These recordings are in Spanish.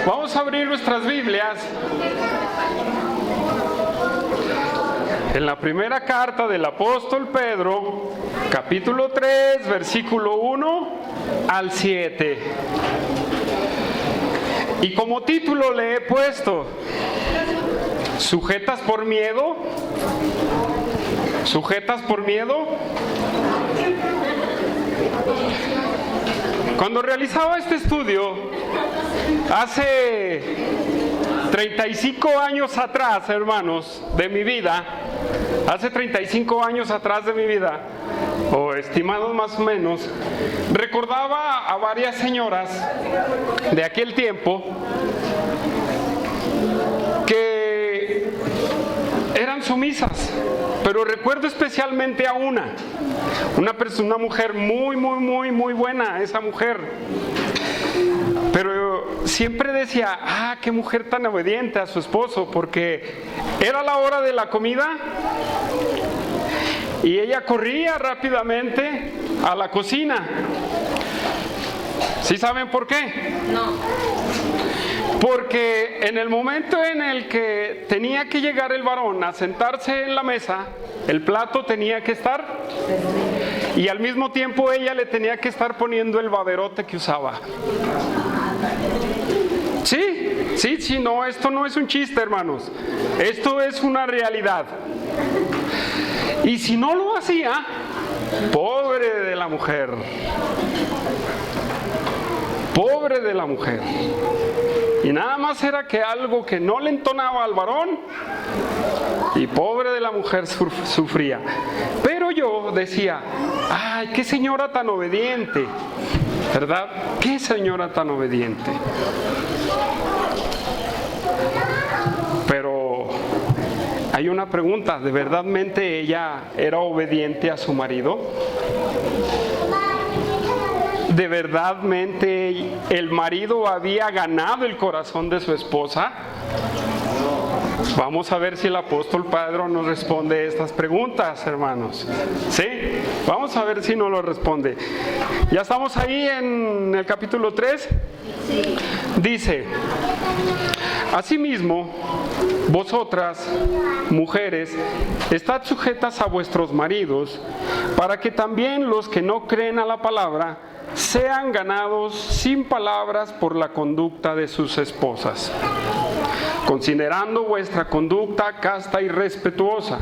Vamos a abrir nuestras Biblias en la primera carta del apóstol Pedro, capítulo 3, versículo 1 al 7. Y como título le he puesto: ¿sujetas por miedo? ¿Sujetas por miedo? Cuando realizaba este estudio, hace 35 años atrás, hermanos, de mi vida, hace 35 años atrás de mi vida, o estimados más o menos, recordaba a varias señoras de aquel tiempo que eran sumisas, pero recuerdo especialmente a una mujer muy buena, esa mujer. Pero siempre decía, qué mujer tan obediente a su esposo, porque era la hora de la comida y ella corría rápidamente a la cocina. ¿Sí saben por qué? No. Porque en el momento en el que tenía que llegar el varón a sentarse en la mesa, el plato tenía que estar, y al mismo tiempo ella le tenía que estar poniendo el baberote que usaba. Sí, no, esto no es un chiste, hermanos. Esto es una realidad. Y si no lo hacía, pobre de la mujer. Pobre de la mujer. Y nada más era que algo que no le entonaba al varón, y pobre de la mujer sufría. Pero yo decía, qué señora tan obediente, ¿verdad? Qué señora tan obediente. Pero hay una pregunta: ¿de verdadmente ella era obediente a su marido? ¿De verdadmente el marido había ganado el corazón de su esposa? Vamos a ver si el apóstol Pedro nos responde estas preguntas, hermanos. ¿Sí? Vamos a ver si nos lo responde. ¿Ya estamos ahí en el capítulo 3? Sí. Dice: asimismo, vosotras, mujeres, estad sujetas a vuestros maridos, para que también los que no creen a la palabra sean ganados sin palabras por la conducta de sus esposas, considerando vuestra conducta casta y respetuosa.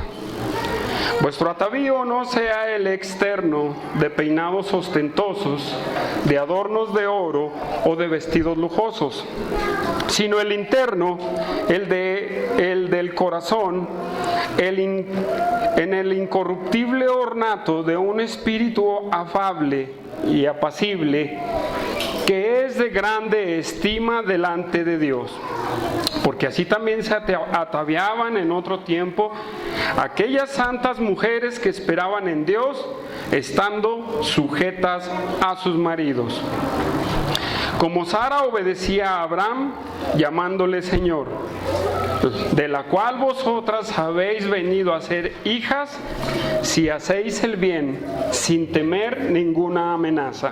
Vuestro atavío no sea el externo de peinados ostentosos, de adornos de oro o de vestidos lujosos, sino el interno, el del corazón, en el incorruptible ornato de un espíritu afable y apacible, que es de grande estima delante de Dios. Porque así también se ataviaban en otro tiempo aquellas santas mujeres que esperaban en Dios, estando sujetas a sus maridos. Como Sara obedecía a Abraham, llamándole Señor, de la cual vosotras habéis venido a ser hijas, si hacéis el bien, sin temer ninguna amenaza.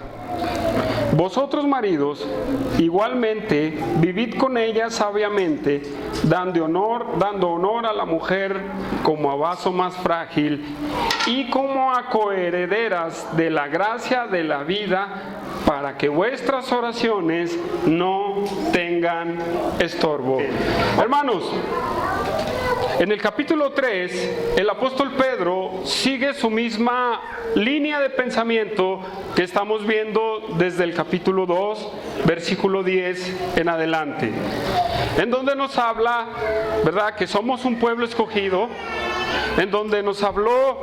Vosotros, maridos, igualmente vivid con ella sabiamente, dando honor a la mujer como a vaso más frágil y como a coherederas de la gracia de la vida, para que vuestras oraciones no tengan estorbo. Hermanos, en el capítulo 3, el apóstol Pedro sigue su misma línea de pensamiento que estamos viendo desde el capítulo 2, versículo 10 en adelante, en donde nos habla, ¿verdad?, que somos un pueblo escogido, en donde nos habló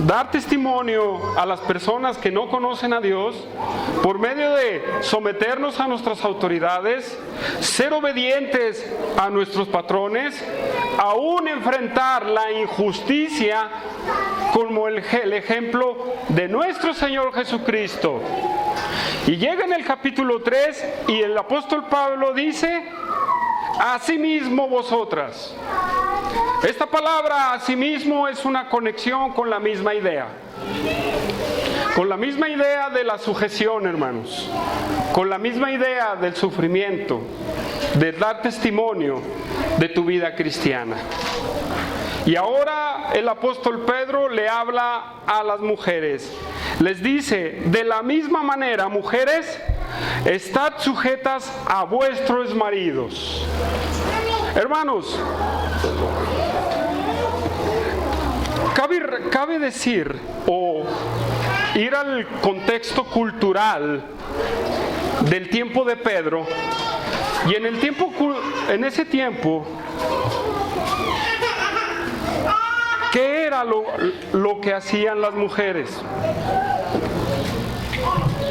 dar testimonio a las personas que no conocen a Dios por medio de someternos a nuestras autoridades, ser obedientes a nuestros patrones, aún enfrentar la injusticia como el ejemplo de nuestro Señor Jesucristo. Y llega en el capítulo 3 y el apóstol Pablo dice: asimismo vosotras. Esta palabra asimismo es una conexión con la misma idea. con la misma idea de la sujeción, hermanos, con la misma idea del sufrimiento, de dar testimonio de tu vida cristiana. Y ahora el apóstol Pedro le habla a las mujeres. Les dice, de la misma manera, mujeres, estad sujetas a vuestros maridos. Hermanos, cabe decir o ir al contexto cultural del tiempo de Pedro. Y en ese tiempo, ¿qué era lo que hacían las mujeres?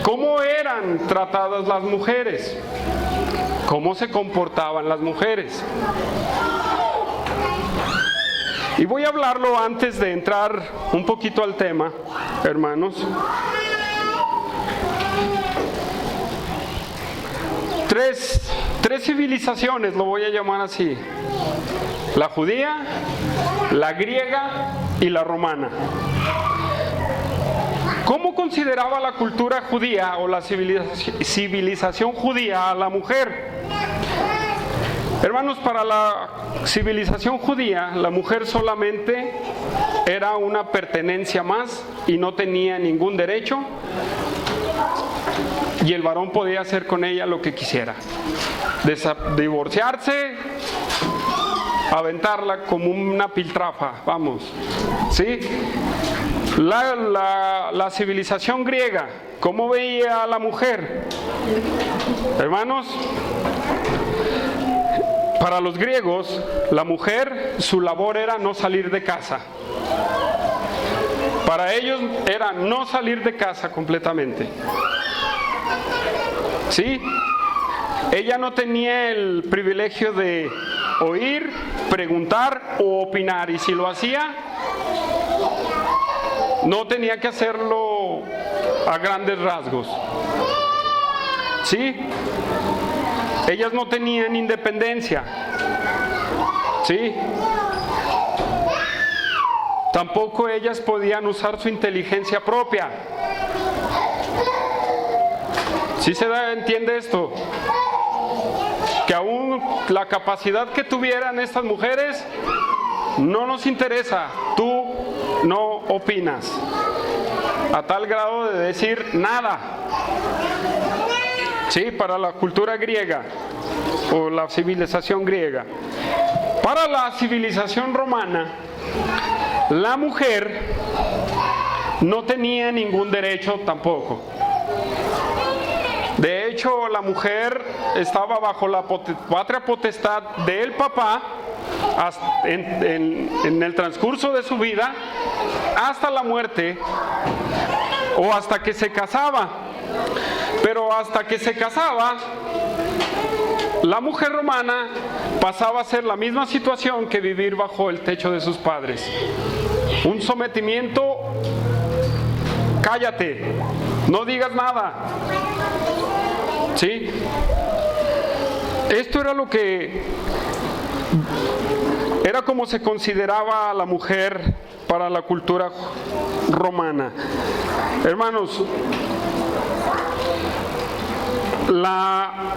¿Cómo eran tratadas las mujeres? ¿Cómo se comportaban las mujeres? Y voy a hablarlo antes de entrar un poquito al tema, hermanos. Tres civilizaciones, lo voy a llamar así: la judía, la griega y la romana. ¿Cómo consideraba la cultura judía o la civilización judía a la mujer? Hermanos, para la civilización judía, la mujer solamente era una pertenencia más y no tenía ningún derecho, y el varón podía hacer con ella lo que quisiera: divorciarse, aventarla como una piltrafa, vamos, ¿sí? La civilización griega, ¿cómo veía a la mujer? Hermanos, para los griegos, la mujer, su labor era no salir de casa. Para ellos era no salir de casa completamente. ¿Sí? Ella no tenía el privilegio de oír, preguntar o opinar, y si lo hacía, no tenía que hacerlo a grandes rasgos. ¿Sí? Ellas no tenían independencia. ¿Sí? Tampoco ellas podían usar su inteligencia propia. ¿Sí entiende esto? Que aún la capacidad que tuvieran estas mujeres no nos interesa. Tú no opinas. A tal grado de decir nada. Sí, para la cultura griega o la civilización griega. Para la civilización romana, la mujer no tenía ningún derecho tampoco. De hecho, la mujer estaba bajo la patria potestad del papá en el transcurso de su vida, hasta la muerte o hasta que se casaba. Pero hasta que se casaba, la mujer romana pasaba a ser la misma situación que vivir bajo el techo de sus padres. Un sometimiento: cállate, no digas nada. ¿Sí? Esto era lo que era como se consideraba a la mujer para la cultura romana. Hermanos,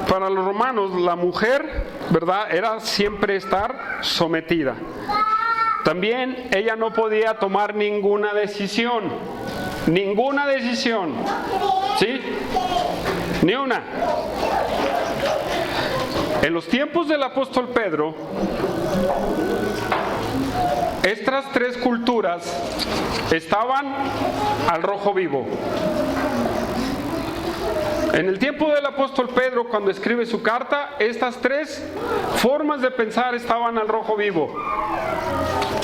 para los romanos la mujer, ¿verdad?, era siempre estar sometida. También ella no podía tomar ninguna decisión, ¿sí? Ni una. En los tiempos del apóstol Pedro, estas tres culturas estaban al rojo vivo. En el tiempo del apóstol Pedro, cuando escribe su carta, estas tres formas de pensar estaban al rojo vivo: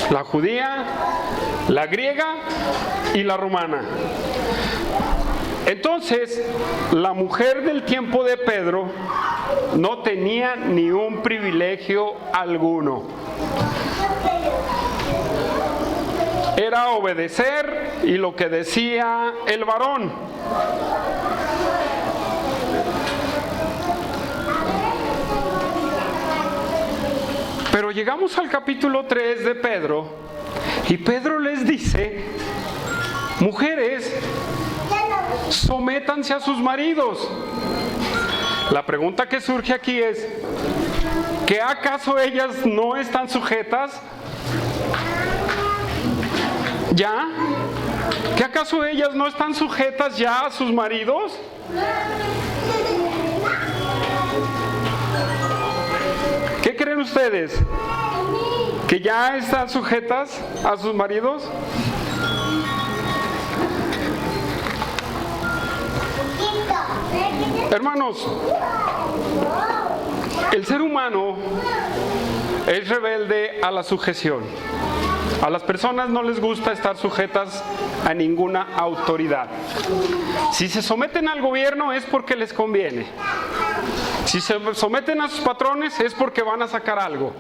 la judía, la griega y la romana. Entonces, la mujer del tiempo de Pedro no tenía ni un privilegio alguno. Era obedecer y lo que decía el varón. Pero llegamos al capítulo 3 de Pedro y Pedro les dice: mujeres, sométanse a sus maridos. La pregunta que surge aquí es, ¿qué acaso ellas no están sujetas? ¿Ya? ¿Qué acaso ellas no están sujetas ya a sus maridos? ¿Qué creen ustedes? ¿Que ya están sujetas a sus maridos? Hermanos, el ser humano es rebelde a la sujeción. A las personas no les gusta estar sujetas a ninguna autoridad. Si se someten al gobierno es porque les conviene. Si se someten a sus patrones es porque van a sacar algo.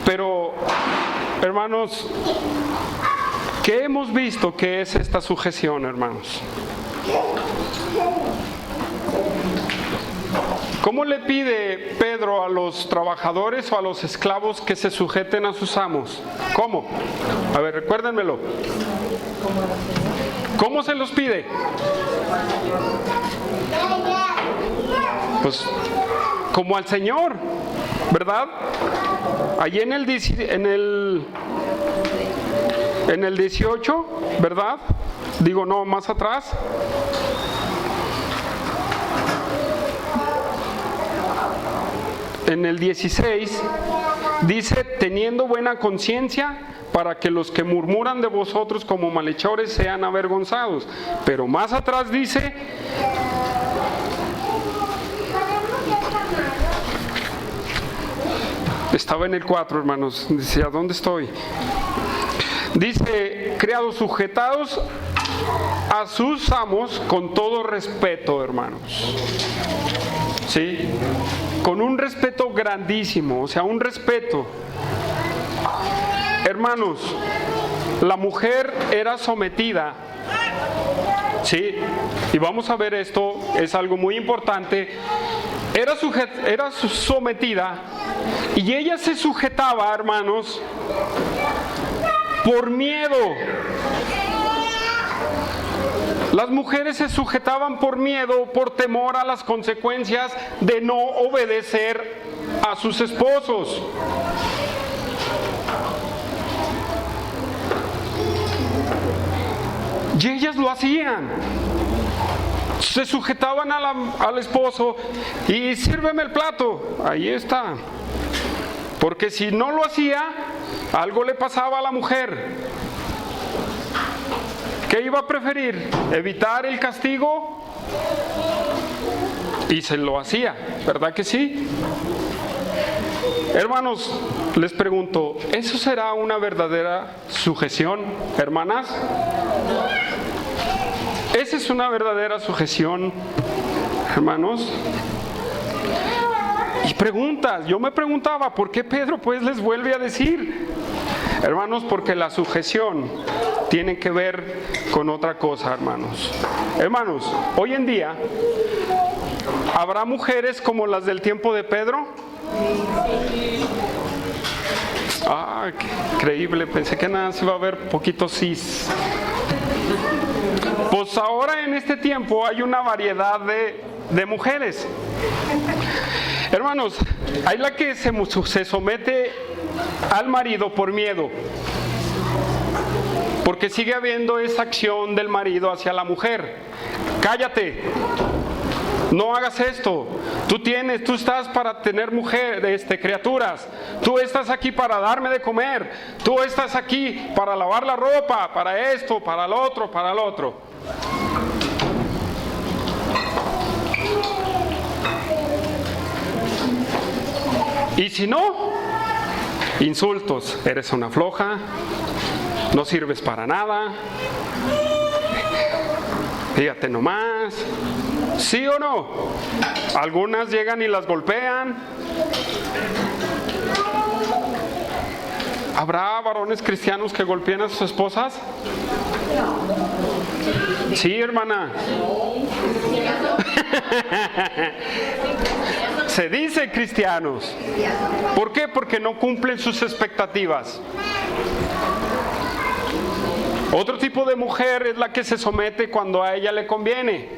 Pero, hermanos, ¿qué hemos visto que es esta sujeción, hermanos? ¿Cómo le pide Pedro a los trabajadores o a los esclavos que se sujeten a sus amos? ¿Cómo? A ver, recuérdenmelo. ¿Cómo se los pide? Pues como al Señor, ¿verdad? Allí en el 18, ¿verdad? Digo, no, más atrás. En el 16 dice, teniendo buena conciencia, para que los que murmuran de vosotros como malhechores sean avergonzados. Pero más atrás dice, estaba en el 4, hermanos, dice, ¿a dónde estoy? Dice, criados sujetados a sus amos con todo respeto, hermanos. ¿Sí? Con un respeto grandísimo, o sea, un respeto. Hermanos, la mujer era sometida, ¿sí? Y vamos a ver esto, es algo muy importante. Era sometida y ella se sujetaba, hermanos, por miedo. Las mujeres se sujetaban por miedo, por temor a las consecuencias de no obedecer a sus esposos. Y ellas lo hacían. Se sujetaban al esposo y sírveme el plato. Ahí está. Porque si no lo hacía, algo le pasaba a la mujer. ¿Qué iba a preferir? ¿Evitar el castigo? Y se lo hacía, ¿verdad que sí? Hermanos, les pregunto, ¿eso será una verdadera sujeción, hermanas? ¿Esa es una verdadera sujeción, hermanos? Y preguntas, yo me preguntaba, ¿por qué Pedro pues les vuelve a decir? Hermanos, porque la sujeción tiene que ver con otra cosa, hermanos. Hermanos, hoy en día, ¿habrá mujeres como las del tiempo de Pedro? Ah, qué increíble, pensé que nada se iba a ver poquito cis. Pues ahora en este tiempo hay una variedad de mujeres. Hermanos, hay la que se somete al marido por miedo, porque sigue habiendo esa acción del marido hacia la mujer. Cállate, no hagas esto. Tú estás para tener criaturas. Tú estás aquí para darme de comer. Tú estás aquí para lavar la ropa, para esto, para lo otro, para lo otro. Y si no, insultos. Eres una floja, no sirves para nada, fíjate nomás. ¿Sí o no? Algunas llegan y las golpean. ¿Habrá varones cristianos que golpeen a sus esposas? Sí, hermana. Se dice cristianos. ¿Por qué? Porque no cumplen sus expectativas. Otro tipo de mujer es la que se somete cuando a ella le conviene.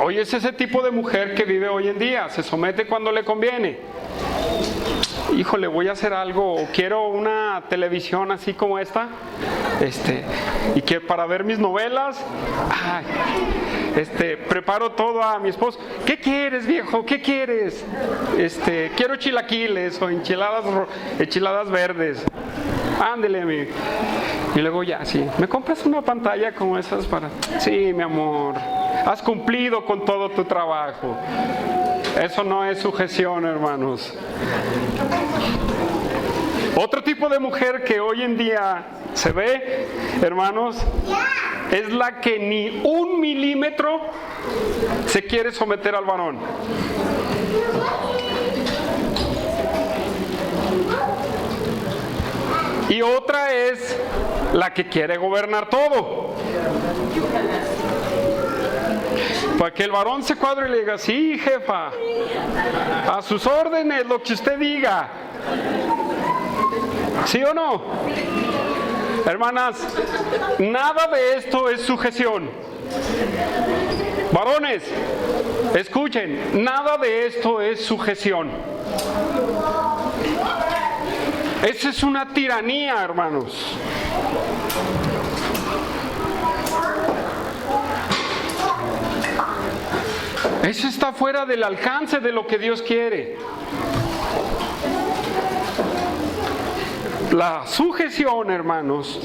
Hoy es ese tipo de mujer que vive hoy en día, se somete cuando le conviene. Híjole, voy a hacer algo, o quiero una televisión así como esta, y que para ver mis novelas, preparo todo a mi esposo. ¿Qué quieres, viejo? ¿Qué quieres? Quiero chilaquiles o enchiladas verdes. Ándele, amigo. Y luego ya, sí, ¿me compras una pantalla como esas para...? Sí, mi amor, has cumplido con todo tu trabajo. Eso no es sujeción, hermanos. Otro tipo de mujer que hoy en día se ve, hermanos, es la que ni 1 milímetro se quiere someter al varón. Y otra es la que quiere gobernar todo. Para que el varón se cuadre y le diga, sí, jefa, a sus órdenes, lo que usted diga. ¿Sí o no? Hermanas, nada de esto es sujeción. Varones, escuchen, nada de esto es sujeción. Esa es una tiranía, hermanos. Eso está fuera del alcance de lo que Dios quiere. La sujeción, hermanos.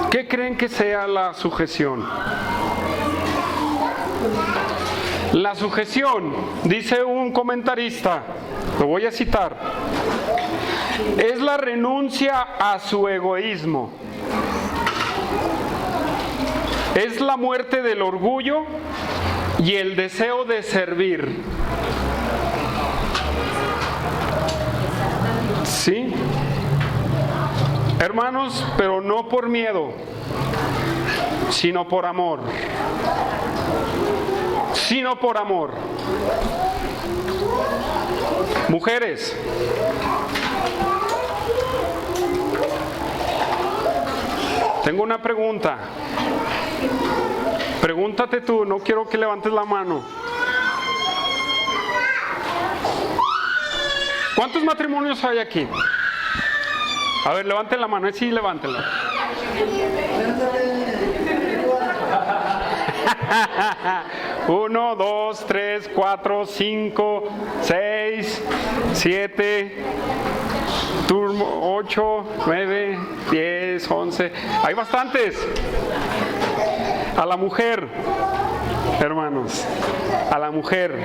¿Qué creen que sea la sujeción? La sujeción, dice un comentarista, lo voy a citar, es la renuncia a su egoísmo. Es la muerte del orgullo y el deseo de servir. ¿Sí? Hermanos, pero no por miedo, sino por amor. Sino por amor. Mujeres, tengo una pregunta. Pregúntate tú, no quiero que levantes la mano. ¿Cuántos matrimonios hay aquí? A ver, levanten la mano, sí, levántenla. 1, 2, 3, 4, 5, 6, 7, 8, 9, 10, 11. Hay bastantes. A la mujer, hermanos, a la mujer.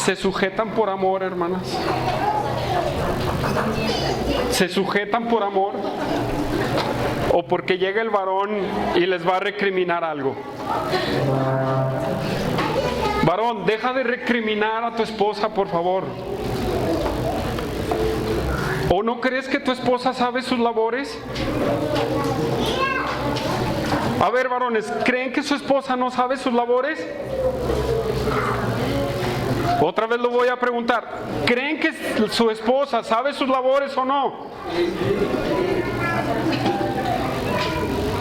¿Se sujetan por amor, hermanas? ¿Se sujetan por amor? ¿O porque llega el varón y les va a recriminar algo? Varón, deja de recriminar a tu esposa, por favor. ¿O no crees que tu esposa sabe sus labores? A ver, varones, ¿creen que su esposa no sabe sus labores? Otra vez lo voy a preguntar. ¿Creen que su esposa sabe sus labores o no?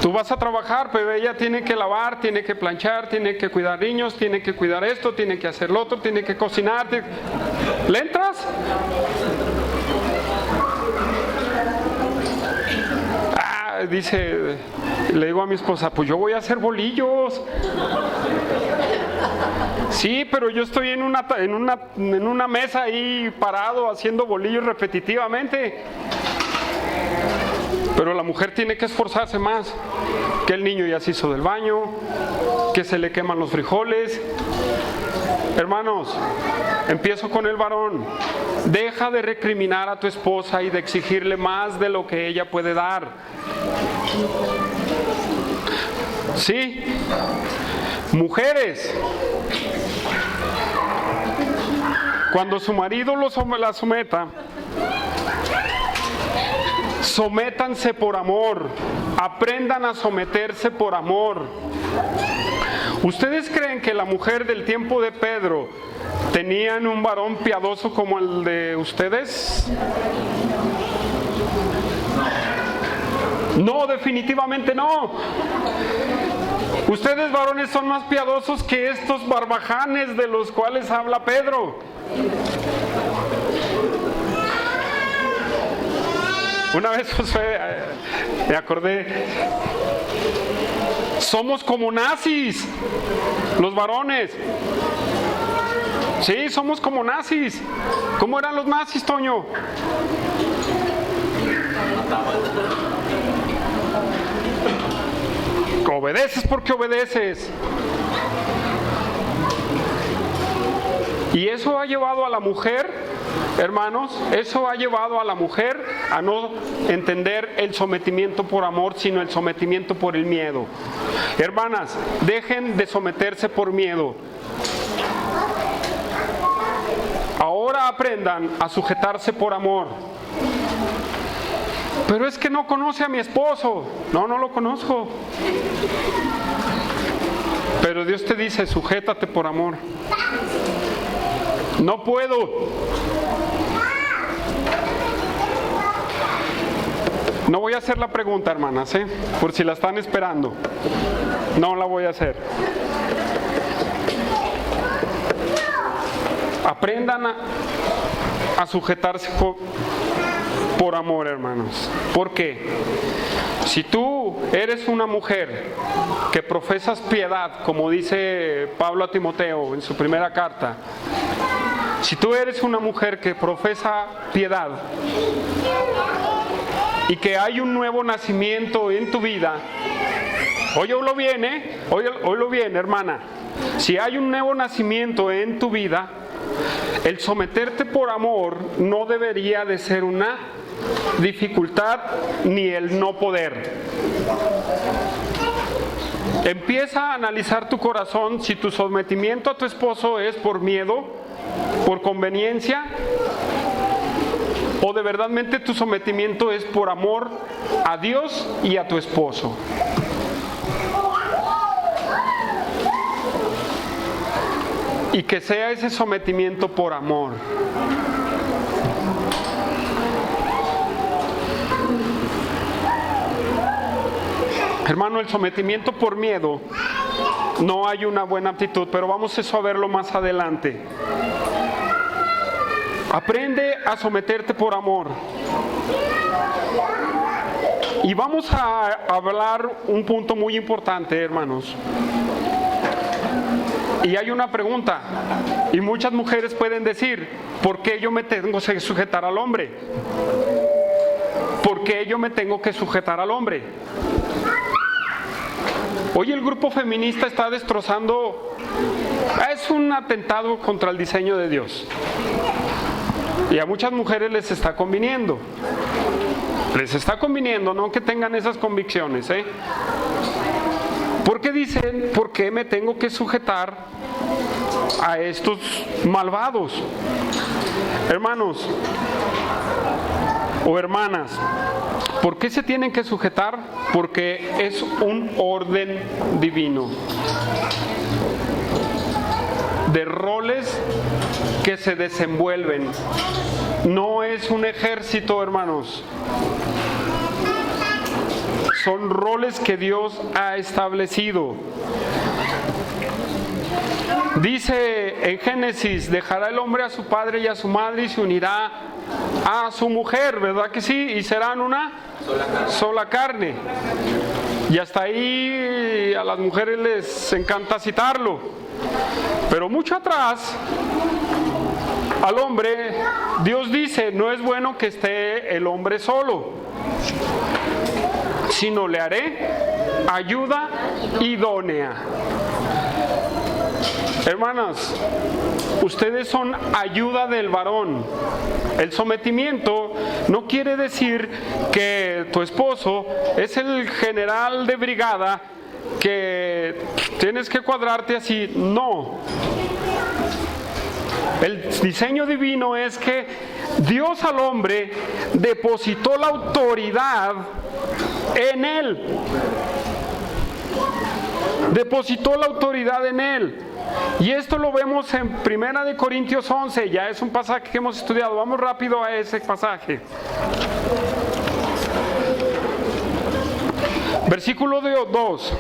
Tú vas a trabajar, pero ella tiene que lavar, tiene que planchar, tiene que cuidar niños, tiene que cuidar esto, tiene que hacer lo otro, tiene que cocinar. ¿Le entras? Dice, le digo a mi esposa, pues yo voy a hacer bolillos. Sí, pero yo estoy en una mesa ahí parado haciendo bolillos repetitivamente. Pero la mujer tiene que esforzarse más. Que el niño ya se hizo del baño, que se le queman los frijoles. Hermanos, empiezo con el varón. Deja de recriminar a tu esposa y de exigirle más de lo que ella puede dar. ¿Sí? Mujeres, cuando su marido la someta, sométanse por amor. aprendan a someterse por amor. ¿Ustedes creen que la mujer del tiempo de Pedro tenían un varón piadoso como el de ustedes? No, definitivamente no. Ustedes, varones, son más piadosos que estos barbajanes de los cuales habla Pedro. Una vez, Josué, me acordé, somos como nazis, los varones. Sí, somos como nazis. ¿Cómo eran los nazis, Toño? Obedeces porque obedeces. Y eso ha llevado a la mujer, hermanos, eso ha llevado a la mujer a no entender el sometimiento por amor, sino el sometimiento por el miedo. Hermanas, dejen de someterse por miedo. Ahora aprendan a sujetarse por amor. Pero es que no conoce a mi esposo. No, no lo conozco. Pero Dios te dice, sujétate por amor. No puedo. No voy a hacer la pregunta, hermanas, por si la están esperando. No la voy a hacer. Aprendan a sujetarse por amor, hermanos. ¿Por qué? Si tú eres una mujer que profesas piedad, como dice Pablo a Timoteo en su primera carta, si tú eres una mujer que profesa piedad y que hay un nuevo nacimiento en tu vida, óyelo bien, óyelo bien, hermana. Si hay un nuevo nacimiento en tu vida, el someterte por amor no debería de ser una dificultad ni el no poder. Empieza a analizar tu corazón si tu sometimiento a tu esposo es por miedo, por conveniencia, o de verdadmente tu sometimiento es por amor a Dios y a tu esposo. Y que sea ese sometimiento por amor. Hermano, el sometimiento por miedo, no hay una buena actitud, pero vamos a verlo más adelante. Aprende a someterte por amor. Y vamos a hablar un punto muy importante, hermanos. Y hay una pregunta, y muchas mujeres pueden decir, ¿por qué yo me tengo que sujetar al hombre? ¿Por qué yo me tengo que sujetar al hombre? Hoy el grupo feminista está destrozando, es un atentado contra el diseño de Dios. Y a muchas mujeres les está conviniendo. Les está conviniendo, no que tengan esas convicciones, Porque dicen, ¿por qué me tengo que sujetar a estos malvados? Hermanos o hermanas, ¿por qué se tienen que sujetar? Porque es un orden divino de roles que se desenvuelven. No es un ejército, hermanos. Son roles que Dios ha establecido. Dice en Génesis, dejará el hombre a su padre y a su madre y se unirá a su mujer, ¿verdad que sí? Y serán una sola carne. Y hasta ahí a las mujeres les encanta citarlo. Pero mucho atrás, al hombre, Dios dice, no es bueno que esté el hombre solo, sino le haré ayuda idónea. Hermanas, ustedes son ayuda del varón. El sometimiento no quiere decir que tu esposo es el general de brigada que tienes que cuadrarte así. No. El diseño divino es que Dios al hombre depositó la autoridad en Él. Depositó la autoridad en Él. Y esto lo vemos en 1 Corintios 11, ya es un pasaje que hemos estudiado. Vamos rápido a ese pasaje. Versículo 2.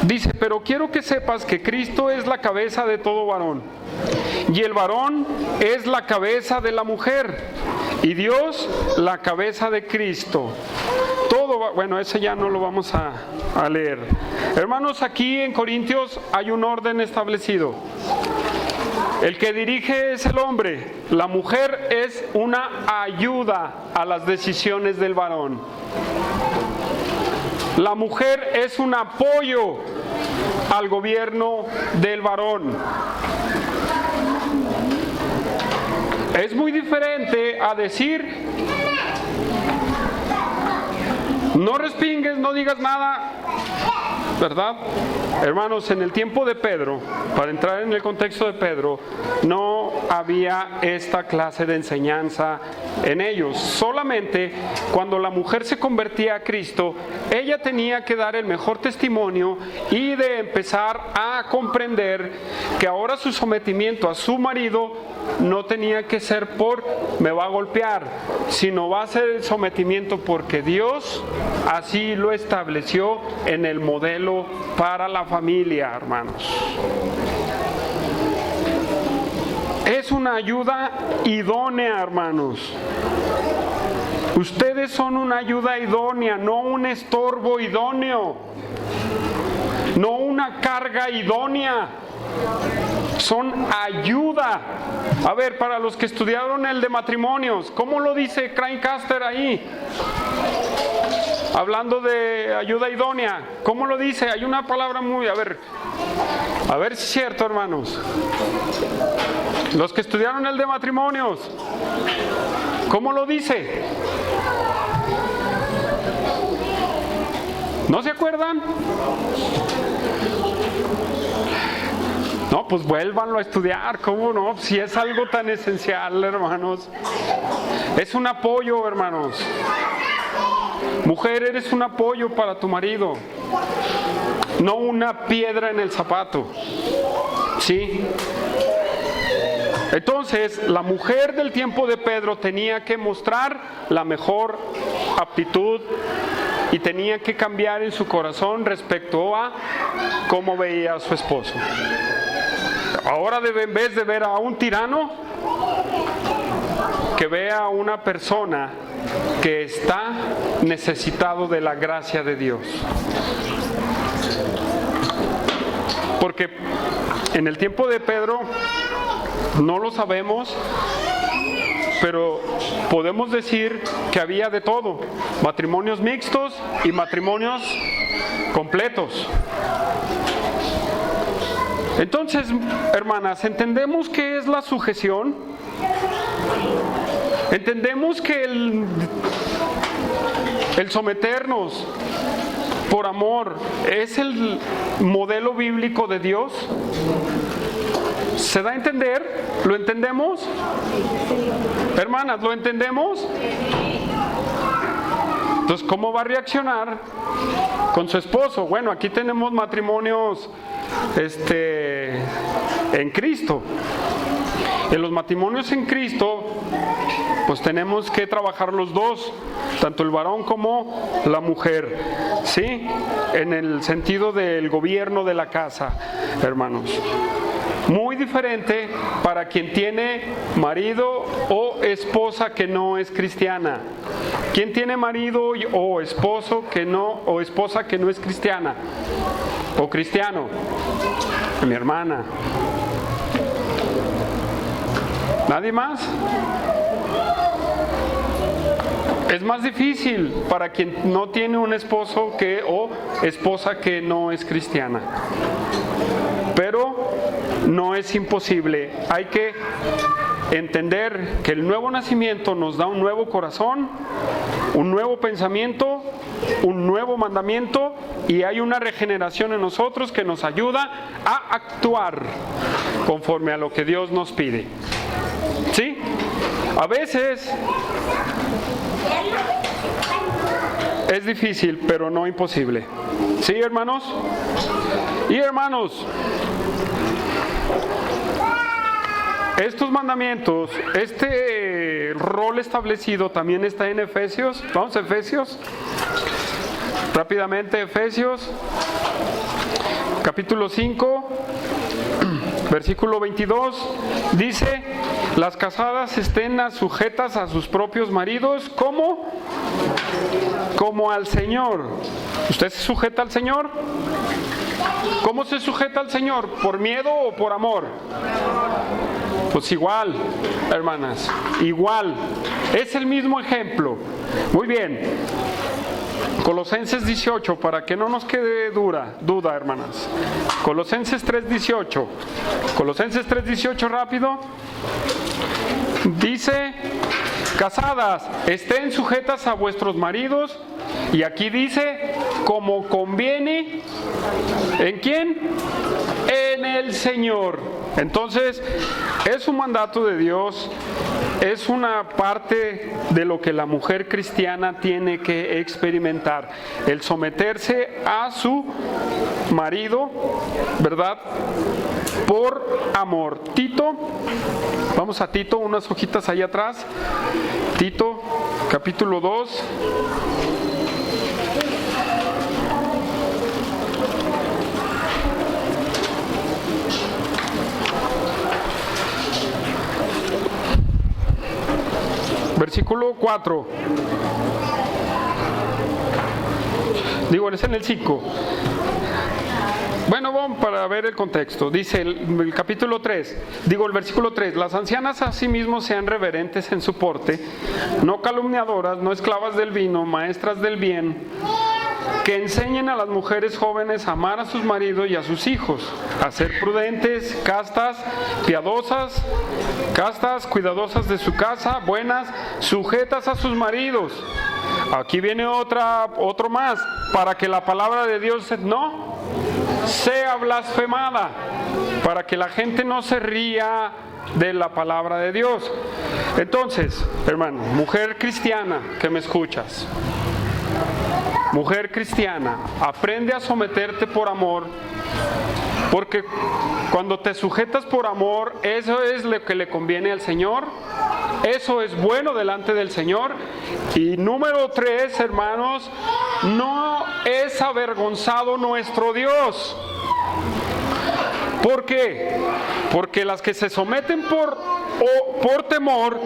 Dice, pero quiero que sepas que Cristo es la cabeza de todo varón, y el varón es la cabeza de la mujer, y Dios la cabeza de Cristo. Bueno, ese ya no lo vamos a leer. Hermanos, aquí en Corintios hay un orden establecido. El que dirige es el hombre, la mujer es una ayuda a las decisiones del varón. La mujer es un apoyo al gobierno del varón. Es muy diferente a decir, no respingues, no digas nada, ¿verdad? Hermanos, en el tiempo de Pedro, para entrar en el contexto de Pedro, no había esta clase de enseñanza en ellos. Solamente cuando la mujer se convertía a Cristo, ella tenía que dar el mejor testimonio y de empezar a comprender que ahora su sometimiento a su marido no tenía que ser por me va a golpear, sino va a ser el sometimiento porque Dios así lo estableció en el modelo para la familia, hermanos. Es una ayuda idónea, hermanos. Ustedes son una ayuda idónea, no un estorbo idóneo, no una carga idónea. Son ayuda. A ver, para los que estudiaron el de matrimonios, ¿cómo lo dice Cranecaster ahí? Hablando de ayuda idónea, ¿cómo lo dice? Hay una palabra muy... A ver si es cierto, hermanos. Los que estudiaron el de matrimonios, ¿cómo lo dice? ¿No se acuerdan? No, pues vuélvanlo a estudiar, ¿cómo no? Si es algo tan esencial, hermanos. Es un apoyo, hermanos. Mujer, eres un apoyo para tu marido, no una piedra en el zapato. ¿Sí? Entonces, la mujer del tiempo de Pedro tenía que mostrar la mejor aptitud y tenía que cambiar en su corazón respecto a cómo veía a su esposo. Ahora en vez de ver a un tirano, que vea a una persona que está necesitado de la gracia de Dios. Porque en el tiempo de Pedro, no lo sabemos, pero podemos decir que había de todo, matrimonios mixtos y matrimonios completos. Entonces, hermanas, ¿entendemos qué es la sujeción? ¿Entendemos que el someternos por amor es el modelo bíblico de Dios? ¿Se da a entender? ¿Lo entendemos? Hermanas, ¿lo entendemos? Entonces, ¿cómo va a reaccionar con su esposo? Bueno, aquí tenemos matrimonios en Cristo. En los matrimonios en Cristo, pues tenemos que trabajar los dos, tanto el varón como la mujer, ¿sí? En el sentido del gobierno de la casa, hermanos. Muy diferente para quien tiene marido o esposa que no es cristiana. ¿Quién tiene marido o esposo que no, o esposa que no es cristiana o cristiano? Mi hermana. ¿Nadie más? Es más difícil para quien no tiene un esposo o esposa que no es cristiana. Pero no es imposible. Hay que entender que el nuevo nacimiento nos da un nuevo corazón, un nuevo pensamiento, un nuevo mandamiento, y hay una regeneración en nosotros que nos ayuda a actuar conforme a lo que Dios nos pide. ¿Sí? A veces es difícil, pero no imposible. ¿Sí, hermanos? Y hermanos, estos mandamientos, este rol establecido también está en Efesios. Vamos a Efesios. Rápidamente, Efesios, capítulo 5, versículo 22. Dice: las casadas estén sujetas a sus propios maridos, ¿cómo? Como al Señor. ¿Usted se sujeta al Señor? ¿Cómo se sujeta al Señor? ¿Por miedo o por amor? Pues igual, hermanas, igual. Es el mismo ejemplo. Muy bien. Colosenses 18, para que no nos quede duda, hermanas. Colosenses 3:18. Colosenses 3:18, rápido. Dice: casadas, estén sujetas a vuestros maridos. Y aquí dice: como conviene. ¿En quién? En el Señor. Entonces, es un mandato de Dios. Es una parte de lo que la mujer cristiana tiene que experimentar, el someterse a su marido, ¿verdad? Por amor. Tito, vamos a Tito, unas hojitas ahí atrás. Tito, capítulo 2. Versículo 4. Digo, es en el 5. Bueno, vamos para ver el contexto. Dice el capítulo 3, el versículo 3. Las ancianas asimismo sean reverentes en su porte, no calumniadoras, no esclavas del vino, maestras del bien, que enseñen a las mujeres jóvenes a amar a sus maridos y a sus hijos, a ser prudentes, castas, piadosas, cuidadosas de su casa, buenas, sujetas a sus maridos. Aquí viene otro más, para que la palabra de Dios no sea blasfemada, para que la gente no se ría de la palabra de Dios. Entonces, hermano, mujer cristiana que me escuchas, mujer cristiana, aprende a someterte por amor, porque cuando te sujetas por amor, eso es lo que le conviene al Señor, eso es bueno delante del Señor. Y número 3, hermanos, no es avergonzado nuestro Dios. ¿Por qué? Porque las que se someten por temor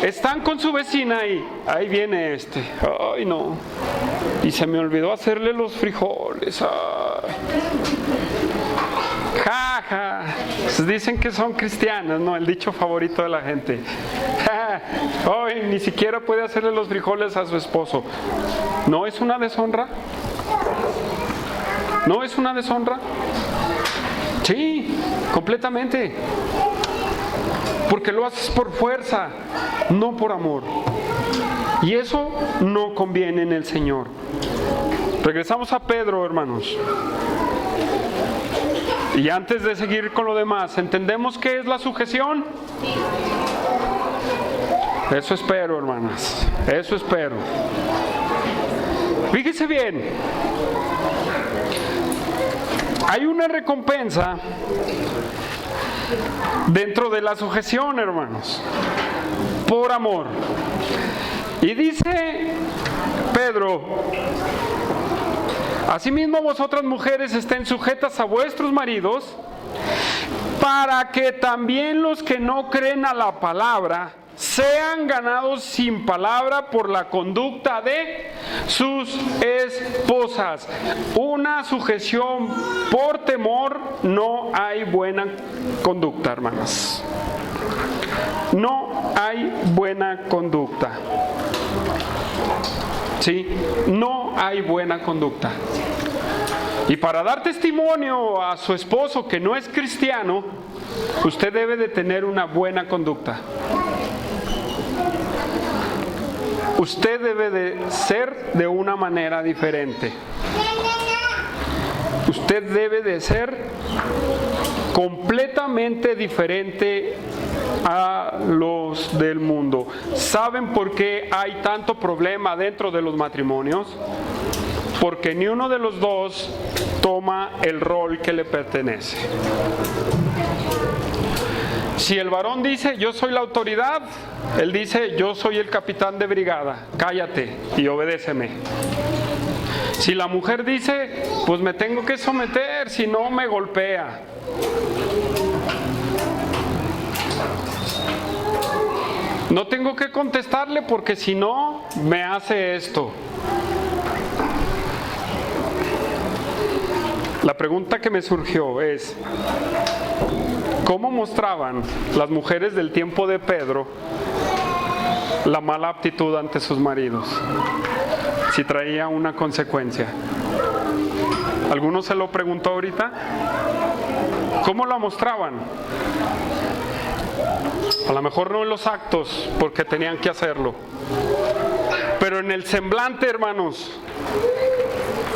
están con su vecina y ahí viene ay no, y se me olvidó hacerle los frijoles, ja. Pues dicen que son cristianas, ¿no? El dicho favorito de la gente. Hoy ni siquiera puede hacerle los frijoles a su esposo. ¿No es una deshonra? ¿No es una deshonra? Sí, completamente. Porque lo haces por fuerza, no por amor. Y eso no conviene en el Señor. Regresamos a Pedro, hermanos. Y antes de seguir con lo demás, ¿entendemos qué es la sujeción? Eso espero, hermanas. Eso espero. Fíjese bien. Hay una recompensa dentro de la sujeción, hermanos, por amor. Y dice Pedro: asimismo vosotras mujeres estén sujetas a vuestros maridos, para que también los que no creen a la palabra sean ganados sin palabra por la conducta de sus esposas. Una sujeción por temor, no hay buena conducta, hermanas. No hay buena conducta. ¿Sí? No hay buena conducta. Y para dar testimonio a su esposo que no es cristiano, usted debe de tener una buena conducta. Usted debe de ser de una manera diferente. Usted debe de ser completamente diferente a los del mundo. ¿Saben por qué hay tanto problema dentro de los matrimonios? Porque ni uno de los dos toma el rol que le pertenece. Si el varón dice, yo soy la autoridad, él dice, yo soy el capitán de brigada, cállate y obedéceme. Si la mujer dice, pues me tengo que someter, si no me golpea. No tengo que contestarle porque si no, me hace esto. La pregunta que me surgió es, ¿cómo mostraban las mujeres del tiempo de Pedro la mala actitud ante sus maridos? Si traía una consecuencia. ¿Alguno se lo preguntó ahorita? ¿Cómo la mostraban? A lo mejor no en los actos, porque tenían que hacerlo. Pero en el semblante, hermanos.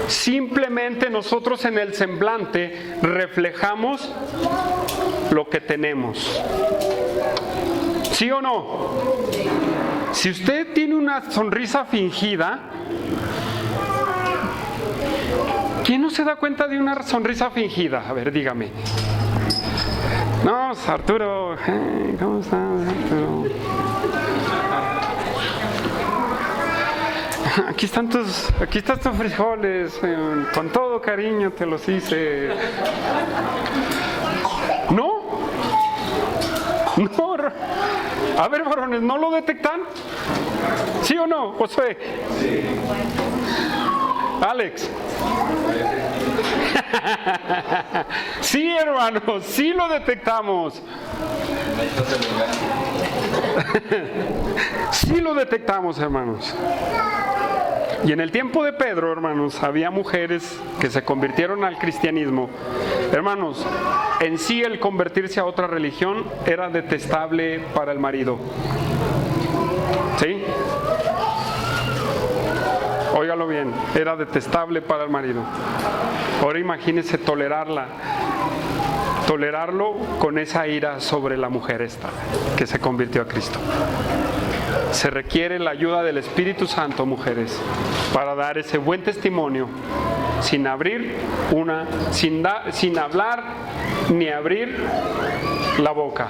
Simplemente nosotros en el semblante reflejamos lo que tenemos. ¿Sí o no? Si usted tiene una sonrisa fingida, ¿quién no se da cuenta de una sonrisa fingida? A ver, dígame. No, Arturo, ¿cómo estás, Arturo? Aquí están tus frijoles, con todo cariño te los hice. ¿No? No. A ver, varones, ¿no lo detectan? ¿Sí o no, Josué? Sí. Alex. Sí, hermanos, sí lo detectamos. Sí lo detectamos, hermanos. Y en el tiempo de Pedro, hermanos, había mujeres que se convirtieron al cristianismo. Hermanos, en sí el convertirse a otra religión era detestable para el marido. ¿Sí? Óigalo bien, era detestable para el marido. Ahora imagínese tolerarlo con esa ira sobre la mujer esta que se convirtió a Cristo. Se requiere la ayuda del Espíritu Santo, mujeres, para dar ese buen testimonio sin hablar ni abrir la boca.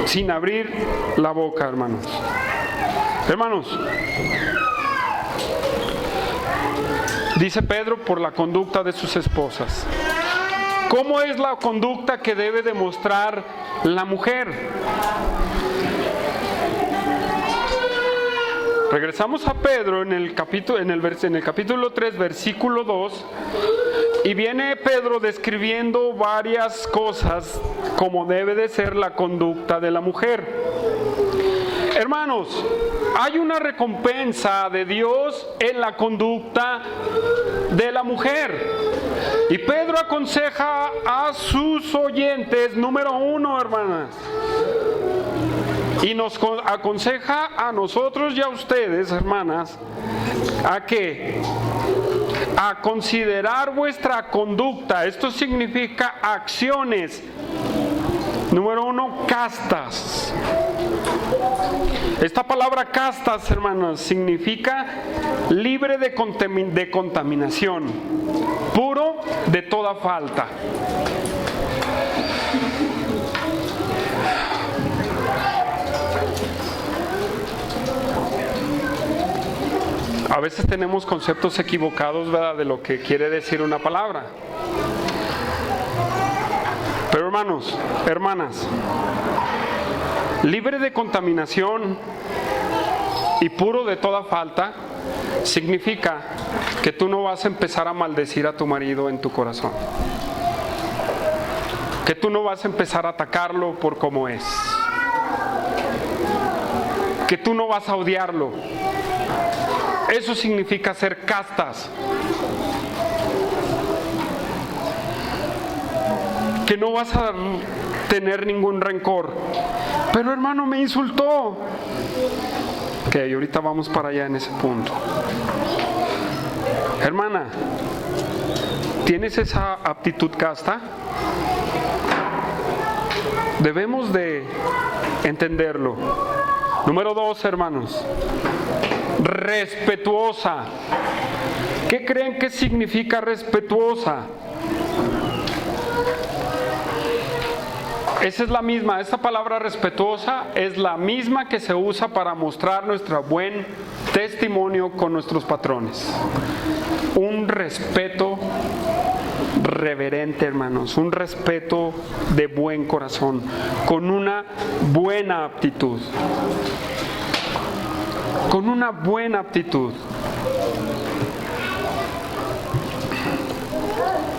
Sin abrir la boca, hermanos. Hermanos, dice Pedro, por la conducta de sus esposas. ¿Cómo es la conducta que debe demostrar la mujer? Regresamos a Pedro en el capítulo 3, versículo 2, y viene Pedro describiendo varias cosas como debe de ser la conducta de la mujer. Hermanos, hay una recompensa de Dios en la conducta de la mujer. Y Pedro aconseja a sus oyentes, número 1, hermanas, y nos aconseja a nosotros y a ustedes, hermanas, ¿a qué? A considerar vuestra conducta. Esto significa acciones. Número 1, castas. Esta palabra castas, hermanos, significa libre de contaminación, puro de toda falta. A veces tenemos conceptos equivocados, ¿verdad?, de lo que quiere decir una palabra. Pero hermanos, hermanas, libre de contaminación y puro de toda falta significa que tú no vas a empezar a maldecir a tu marido en tu corazón. Que tú no vas a empezar a atacarlo por cómo es. Que tú no vas a odiarlo. Eso significa ser castas. Que no vas a tener ningún rencor. Pero hermano, me insultó. Ok, ahorita vamos para allá en ese punto. Hermana, ¿tienes esa aptitud casta? Debemos de entenderlo. Número 2, hermanos. Respetuosa. ¿Qué creen que significa respetuosa? Esa es la misma, esta palabra respetuosa es la misma que se usa para mostrar nuestro buen testimonio con nuestros patrones. Un respeto reverente, hermanos, un respeto de buen corazón, con una buena aptitud. Con una buena aptitud.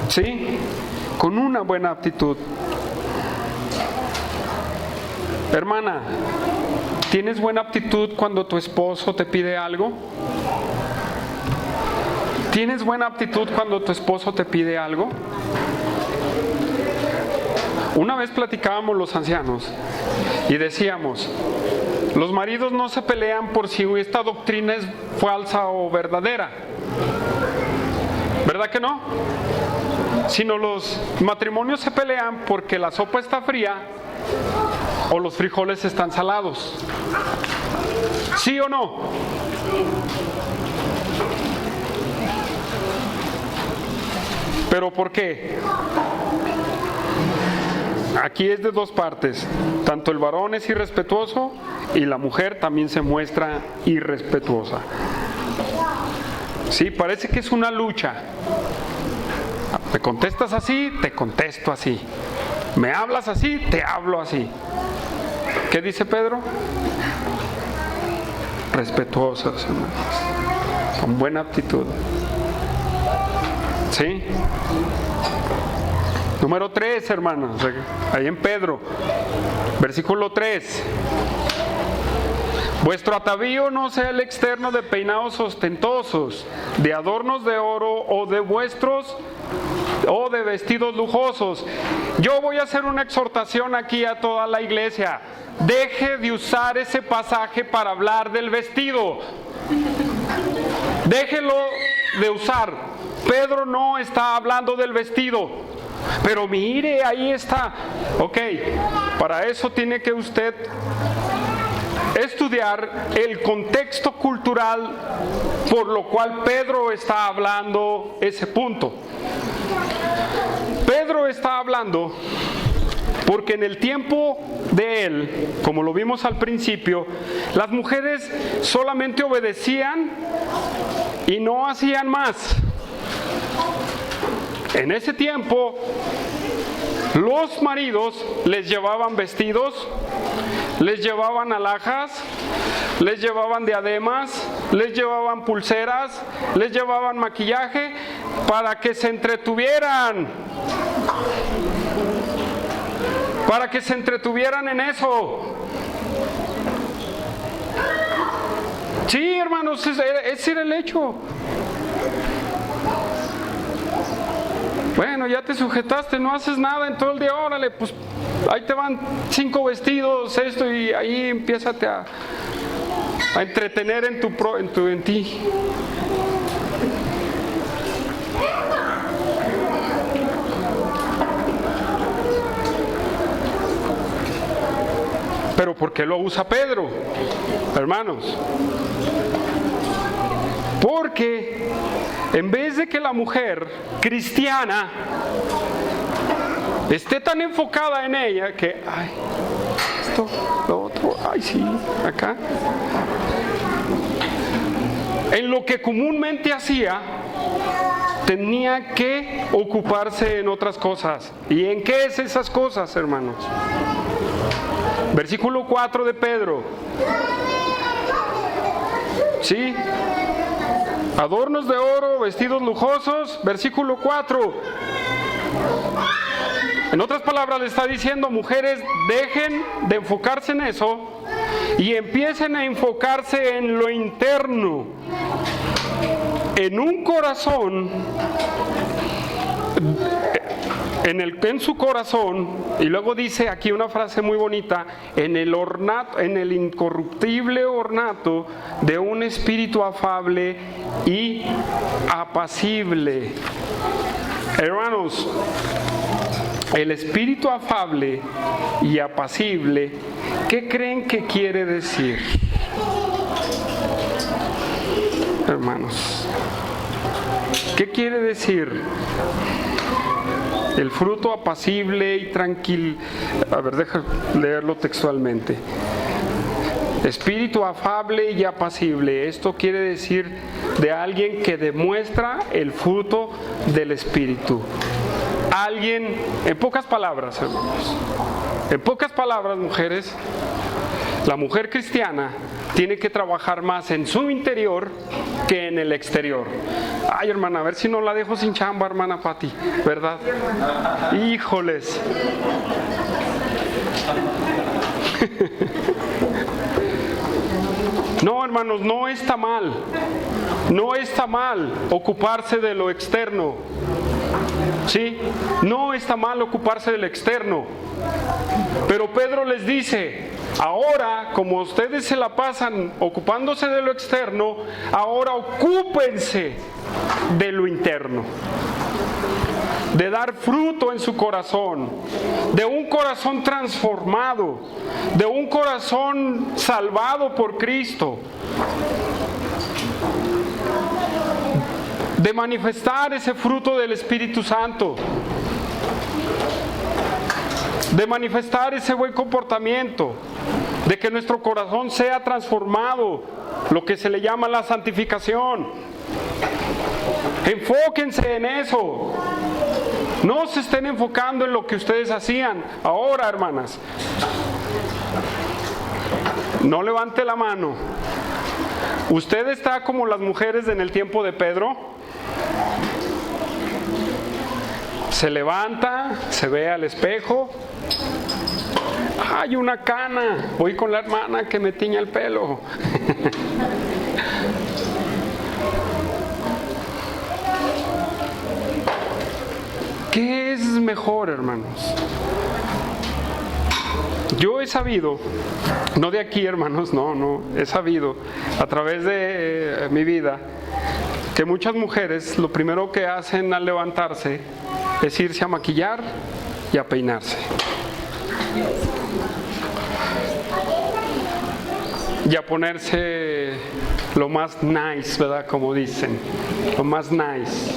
¿Sí? Con una buena aptitud. Hermana, ¿tienes buena aptitud cuando tu esposo te pide algo? ¿Tienes buena aptitud cuando tu esposo te pide algo? Una vez platicábamos los ancianos y decíamos, los maridos no se pelean por si esta doctrina es falsa o verdadera. ¿Verdad que no? Sino los matrimonios se pelean porque la sopa está fría o los frijoles están salados. ¿Sí o no? ¿Pero por qué? Aquí es de dos partes. Tanto el varón es irrespetuoso y la mujer también se muestra irrespetuosa. Sí, parece que es una lucha. Me contestas así, te contesto así. Me hablas así, te hablo así. ¿Qué dice Pedro? Respetuosas, hermanos, con buena aptitud. ¿Sí? Número 3, hermanos, ahí en Pedro, versículo 3. Vuestro atavío no sea el externo de peinados ostentosos, de adornos de oro o de vestidos lujosos. Yo voy a hacer una exhortación aquí a toda la iglesia. Deje de usar ese pasaje para hablar del vestido. Déjelo de usar. Pedro no está hablando del vestido. Pero mire, ahí está. Ok, para eso tiene que usted estudiar el contexto cultural por lo cual Pedro está hablando ese punto. Pedro está hablando porque en el tiempo de él, como lo vimos al principio, las mujeres solamente obedecían y no hacían más. En ese tiempo, los maridos les llevaban vestidos, les llevaban alhajas, les llevaban diademas, les llevaban pulseras, les llevaban maquillaje para que se entretuvieran. Para que se entretuvieran en eso. Sí, hermanos, ese era el hecho. Bueno, ya te sujetaste, no haces nada en todo el día, órale, pues ahí te van 5 vestidos, esto, y ahí empiézate a entretener en ti. Pero ¿por qué lo usa Pedro, hermanos? Porque en vez de que la mujer cristiana esté tan enfocada en ella que, ay, esto, lo otro, ay, sí, acá, en lo que comúnmente hacía, tenía que ocuparse en otras cosas. ¿Y en qué es esas cosas, hermanos? Versículo 4 de Pedro. ¿Sí? Adornos de oro, vestidos lujosos. Versículo 4. En otras palabras le está diciendo, mujeres, dejen de enfocarse en eso y empiecen a enfocarse en lo interno, en un corazón, en su corazón. Y luego dice aquí una frase muy bonita: en el ornato, en el incorruptible ornato de un espíritu afable y apacible. Hermanos, El espíritu afable y apacible, ¿qué creen que quiere decir? Hermanos, ¿qué quiere decir? El fruto apacible y tranquilo. A ver, deja leerlo textualmente. Espíritu afable y apacible. Esto quiere decir de alguien que demuestra el fruto del Espíritu. Alguien, en pocas palabras, hermanos, en pocas palabras, mujeres, la mujer cristiana tiene que trabajar más en su interior que en el exterior. Ay, hermana, a ver si no la dejo sin chamba, hermana Pati, ¿verdad? Híjoles. No, hermanos, no está mal. No está mal ocuparse de lo externo. ¿Sí? No está mal ocuparse del externo. Pero Pedro les dice, ahora, como ustedes se la pasan ocupándose de lo externo, ahora ocúpense de lo interno. De dar fruto en su corazón, de un corazón transformado, de un corazón salvado por Cristo, de manifestar ese fruto del Espíritu Santo, de manifestar ese buen comportamiento, de que nuestro corazón sea transformado, lo que se le llama la santificación. Enfóquense en eso. No se estén enfocando en lo que ustedes hacían. Ahora, hermanas, no levante la mano. ¿Usted está como las mujeres en el tiempo de Pedro? Se levanta, se ve al espejo. ¡Hay una cana! Voy con la hermana que me tiña el pelo. ¿Qué es mejor, hermanos? Yo he sabido, no de aquí, hermanos, no, he sabido a través de mi vida que muchas mujeres lo primero que hacen al levantarse es irse a maquillar y a peinarse. Y a ponerse lo más nice, ¿verdad? Como dicen, lo más nice.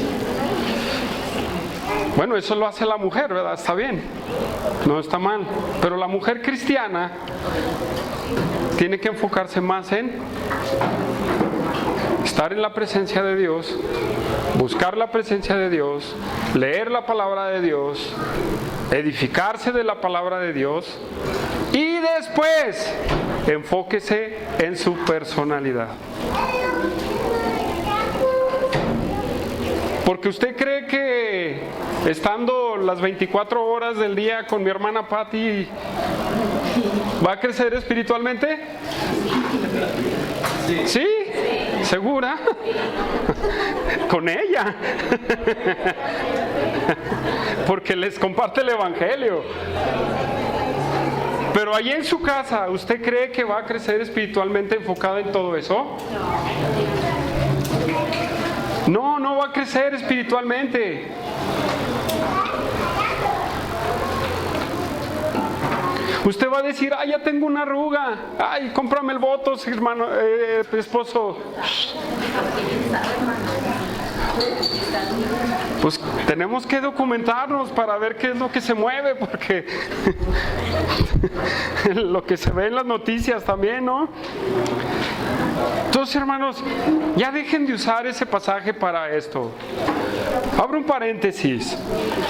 Bueno, eso lo hace la mujer, ¿verdad? Está bien, no está mal. Pero la mujer cristiana tiene que enfocarse más en estar en la presencia de Dios, buscar la presencia de Dios, leer la palabra de Dios, edificarse de la palabra de Dios y después enfóquese en su personalidad. Porque usted cree que estando las 24 horas del día con mi hermana Patti va a crecer espiritualmente. ¿Sí? ¿Segura? Con ella. Porque les comparte el evangelio. Pero allí en su casa, ¿usted cree que va a crecer espiritualmente enfocada en todo eso? No va a crecer espiritualmente. Usted va a decir, ay, ya tengo una arruga, ay, cómprame el Botox, hermano, esposo. Pues tenemos que documentarnos para ver qué es lo que se mueve, porque lo que se ve en las noticias también, ¿no? Entonces, hermanos, ya dejen de usar ese pasaje para esto. Abro un paréntesis.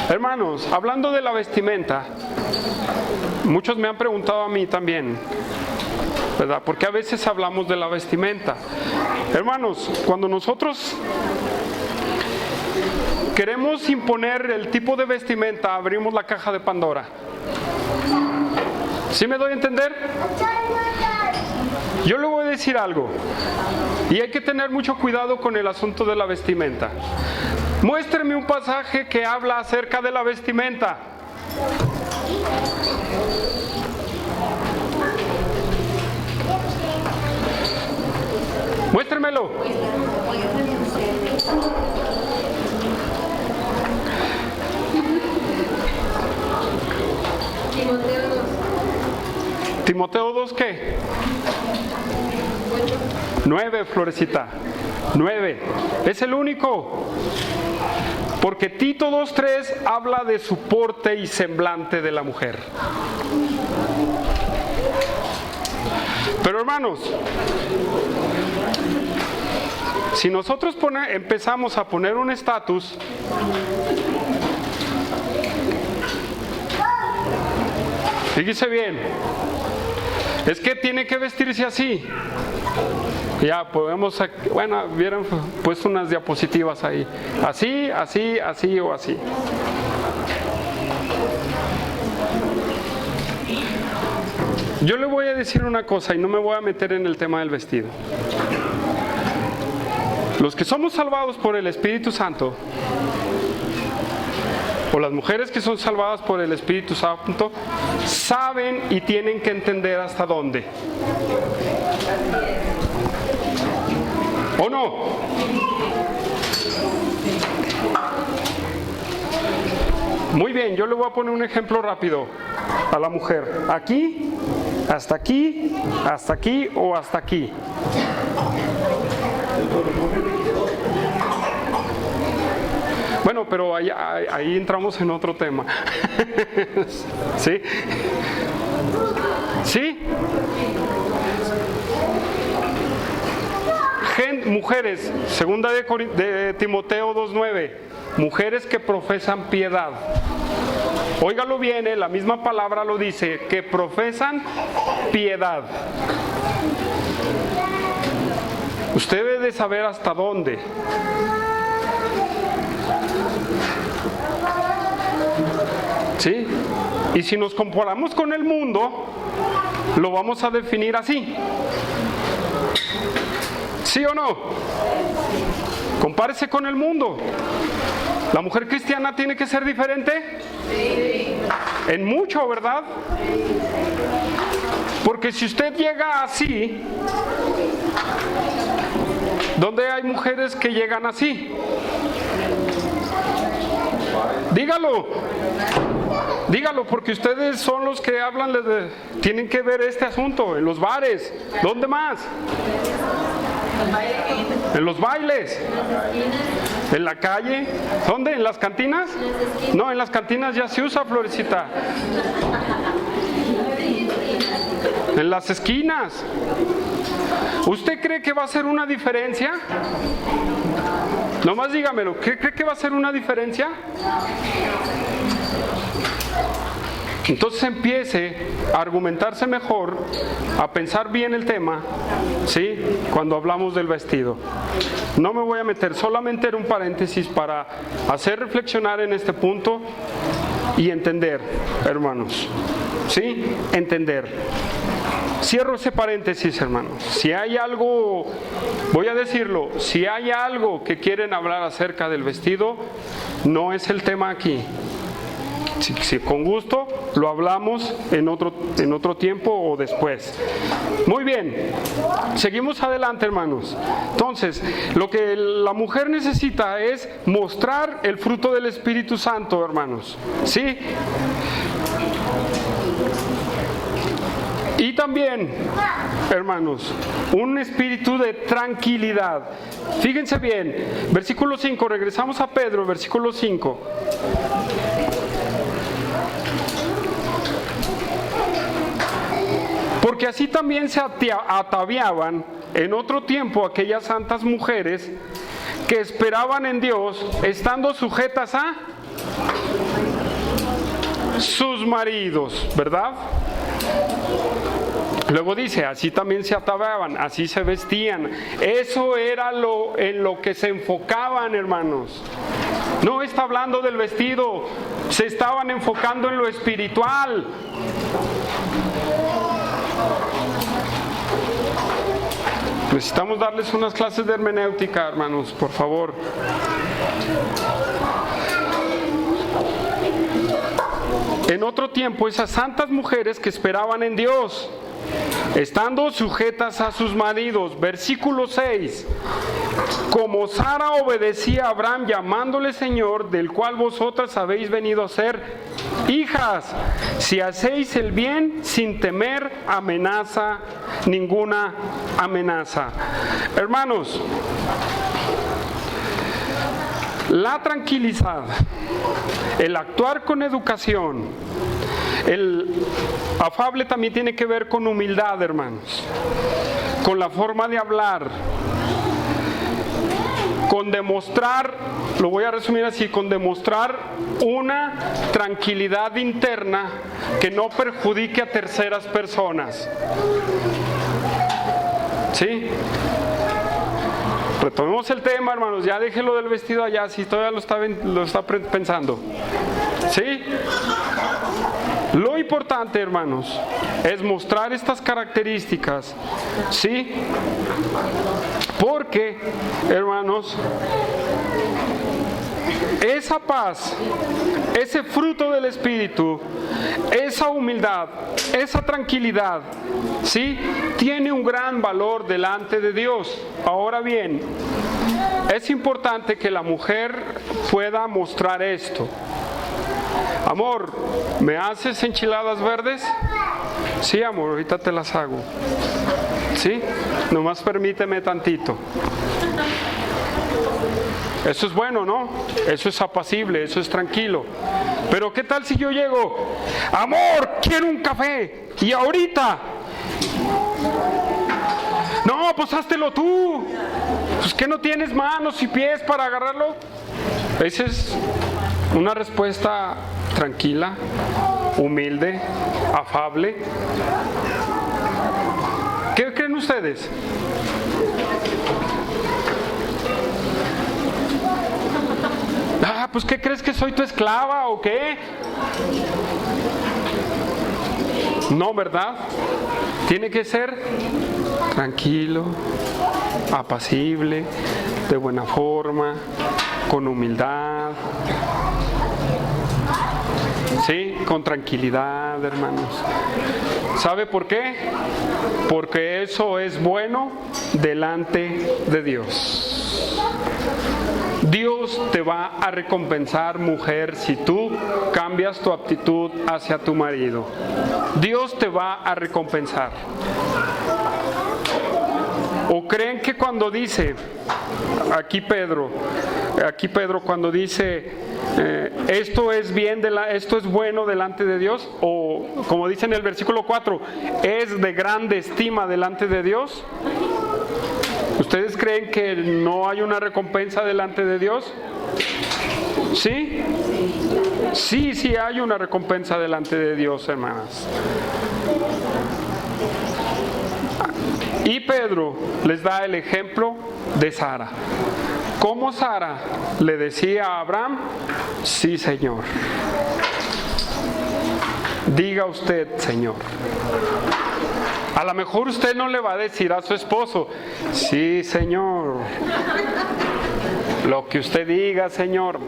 Hermanos, hablando de la vestimenta, muchos me han preguntado a mí también, ¿verdad? Porque a veces hablamos de la vestimenta. Hermanos, cuando nosotros queremos imponer el tipo de vestimenta, abrimos la caja de Pandora. ¿Sí me doy a entender? Yo le voy a decir algo, y hay que tener mucho cuidado con el asunto de la vestimenta. Muéstreme un pasaje que habla acerca de la vestimenta. Muéstremelo. Timoteo 2, ¿qué? 9, Florecita. 9. Es el único. Porque Tito 2:3 habla de su porte y semblante de la mujer. Pero hermanos, si nosotros empezamos a poner un estatus, fíjese bien, es que tiene que vestirse así. Ya podemos, bueno, hubieran puesto unas diapositivas ahí. Así, así, así o así. Yo le voy a decir una cosa y no me voy a meter en el tema del vestido. Los que somos salvados por el Espíritu Santo, o las mujeres que son salvadas por el Espíritu Santo, saben y tienen que entender hasta dónde. ¿O no? Muy bien, yo le voy a poner un ejemplo rápido a la mujer. Aquí, hasta aquí, hasta aquí o hasta aquí. Bueno, pero ahí entramos en otro tema. ¿Sí? ¿Sí? Mujeres, segunda de Timoteo 2:9, mujeres que profesan piedad. Óigalo bien, la misma palabra lo dice, que profesan piedad. Usted debe de saber hasta dónde. ¿Sí? Y si nos comparamos con el mundo, lo vamos a definir así. ¿Sí o no? Compárese con el mundo. ¿La mujer cristiana tiene que ser diferente? Sí. En mucho, ¿verdad? Porque si usted llega así, ¿dónde hay mujeres que llegan así? Dígalo. Dígalo, porque ustedes son los que hablan, tienen que ver este asunto en los bares. ¿Dónde más? En los bailes, en la calle, ¿dónde? ¿En las cantinas? No, en las cantinas ya se usa, Florecita. En las esquinas. ¿Usted cree que va a ser una diferencia? Nomás dígamelo, ¿cree que va a ser una diferencia? Entonces empiece a argumentarse mejor, a pensar bien el tema, ¿sí? Cuando hablamos del vestido. No me voy a meter, solamente era un paréntesis para hacer reflexionar en este punto y entender, hermanos, ¿sí? Entender. Cierro ese paréntesis, hermanos. Si hay algo, voy a decirlo, si hay algo que quieren hablar acerca del vestido, no es el tema aquí. Si con gusto lo hablamos en otro tiempo o después. Muy bien, seguimos adelante, hermanos. Entonces, lo que la mujer necesita es mostrar el fruto del Espíritu Santo, hermanos. ¿Sí? Y también, hermanos, un espíritu de tranquilidad. Fíjense bien, versículo 5, regresamos a Pedro, versículo 5. Porque así también se ataviaban en otro tiempo aquellas santas mujeres que esperaban en Dios, estando sujetas a sus maridos, ¿verdad? Luego dice, así también se ataviaban, así se vestían. Eso era en lo que se enfocaban, hermanos. No está hablando del vestido, se estaban enfocando en lo espiritual. Necesitamos darles unas clases de hermenéutica, hermanos, por favor. En otro tiempo, esas santas mujeres que esperaban en Dios, estando sujetas a sus maridos, versículo 6, como Sara obedecía a Abraham llamándole Señor, del cual vosotras habéis venido a ser hijas, si hacéis el bien sin temer amenaza, ninguna amenaza. Hermanos, la tranquilidad, el actuar con educación, el afable también tiene que ver con humildad, hermanos, con la forma de hablar, con demostrar, lo voy a resumir así, con demostrar una tranquilidad interna que no perjudique a terceras personas. ¿Sí? Retomemos el tema, hermanos, ya déjelo del vestido allá, si todavía lo está pensando. ¿Sí? Lo importante, hermanos, es mostrar estas características, ¿sí? Porque, hermanos, esa paz, ese fruto del Espíritu, esa humildad, esa tranquilidad, ¿sí? Tiene un gran valor delante de Dios. Ahora bien, es importante que la mujer pueda mostrar esto. Amor, ¿me haces enchiladas verdes? Sí, amor, ahorita te las hago. ¿Sí? Nomás permíteme tantito. Eso es bueno, ¿no? Eso es apacible, eso es tranquilo. Pero ¿qué tal si yo llego? Amor, quiero un café. Y ahorita. No, pues háztelo tú. Pues que no tienes manos y pies para agarrarlo. Esa es una respuesta tranquila, humilde, afable. ¿Qué creen ustedes? Pues ¿qué crees, que soy tu esclava o qué? No, ¿verdad? Tiene que ser tranquilo, apacible, de buena forma, con humildad. Sí, con tranquilidad, hermanos. ¿Sabe por qué? Porque eso es bueno delante de Dios. Dios te va a recompensar, mujer, si tú cambias tu actitud hacia tu marido. Dios te va a recompensar. ¿O creen que cuando dice, aquí Pedro cuando dice, esto es bien, esto es bueno delante de Dios, o como dice en el versículo 4, es de grande estima delante de Dios? ¿Ustedes creen que no hay una recompensa delante de Dios? ¿Sí? Sí hay una recompensa delante de Dios, hermanas. Y Pedro les da el ejemplo de Sara. ¿Cómo Sara le decía a Abraham? Sí, Señor. Diga usted, Señor. A lo mejor usted no le va a decir a su esposo, sí, Señor, lo que usted diga, Señor.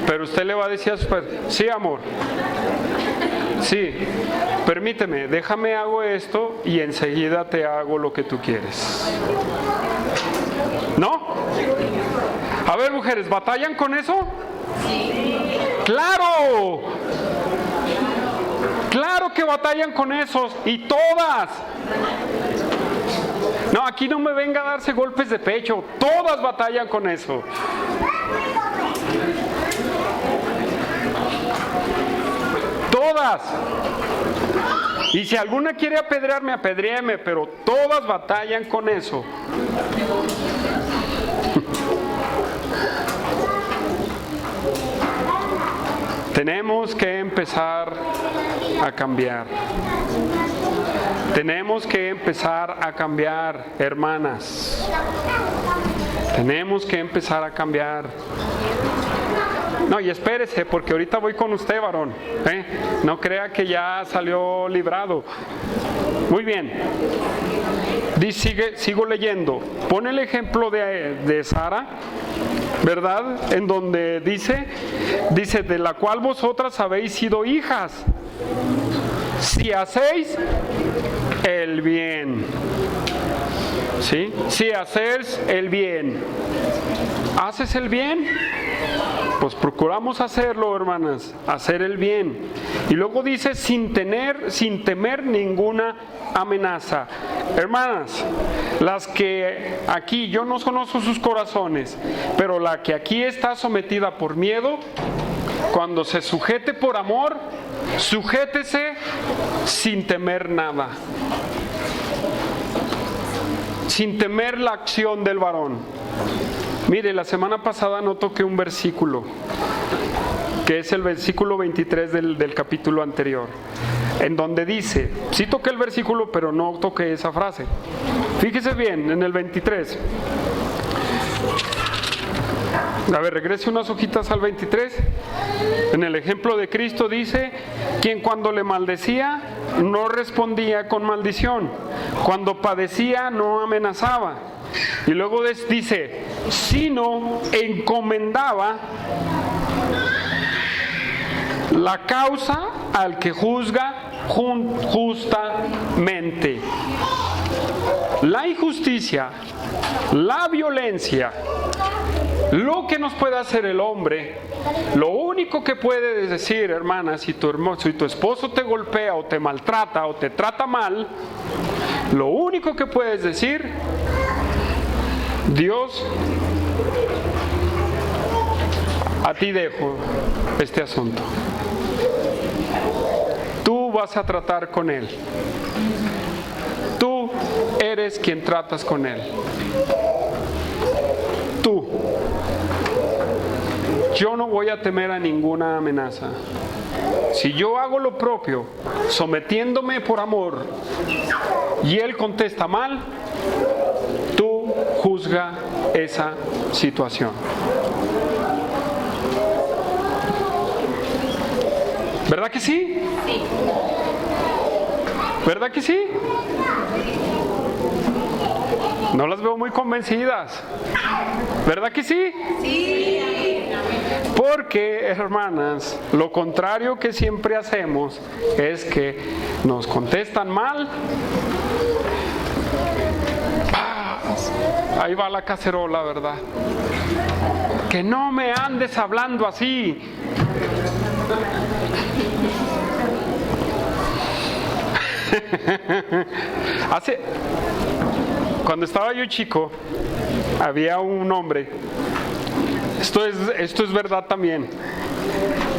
Pero usted le va a decir a su esposo, sí, amor, sí, permíteme, déjame hago esto y enseguida te hago lo que tú quieres. ¿No? A ver, mujeres, ¿batallan con eso? Sí. ¡Claro! Claro que batallan con esos, y todas. No, aquí no me venga a darse golpes de pecho, todas batallan con eso. Todas. Y si alguna quiere apedrearme, apedréeme, pero todas batallan con eso. Tenemos que empezar a cambiar. Tenemos que empezar a cambiar, hermanas. Tenemos que empezar a cambiar. No, y espérese, porque ahorita voy con usted, varón. No crea que ya salió librado. Muy bien. Sigo leyendo. Pone el ejemplo de Sara, ¿verdad? En donde dice, de la cual vosotras habéis sido hijas. si hacéis el bien. ¿Sí? Si haces el bien. ¿Haces el bien? Pues procuramos hacerlo, hermanas, hacer el bien. Y luego dice, sin temer ninguna amenaza. Hermanas, las que aquí, yo no conozco sus corazones, pero la que aquí está sometida por miedo, cuando se sujete por amor, sujétese sin temer nada. Sin temer la acción del varón. Mire, la semana pasada no toqué un versículo, que es el versículo 23 del capítulo anterior, en donde dice, sí toqué el versículo, pero no toqué esa frase. Fíjese bien, en el 23. A ver, regrese unas hojitas al 23. En el ejemplo de Cristo dice, quien cuando le maldecía no respondía con maldición, cuando padecía no amenazaba. Y luego dice, sino encomendaba la causa al que juzga justamente. La injusticia, la violencia, lo que nos puede hacer el hombre, lo único que puedes decir, hermana, si tu esposo te golpea o te maltrata o te trata mal, lo único que puedes decir, Dios, a ti dejo este asunto. Tú vas a tratar con él. Tú eres quien tratas con él. Tú. Yo no voy a temer a ninguna amenaza. Si yo hago lo propio, sometiéndome por amor, y él contesta mal, tú juzga esa situación. ¿Verdad que sí? Sí. ¿Verdad que sí? No las veo muy convencidas. ¿Verdad que sí? Sí. Porque, hermanas, lo contrario que siempre hacemos es que nos contestan mal. Ahí va la cacerola, ¿verdad? Que no me andes hablando así. Cuando estaba yo chico, había un hombre, esto es verdad también,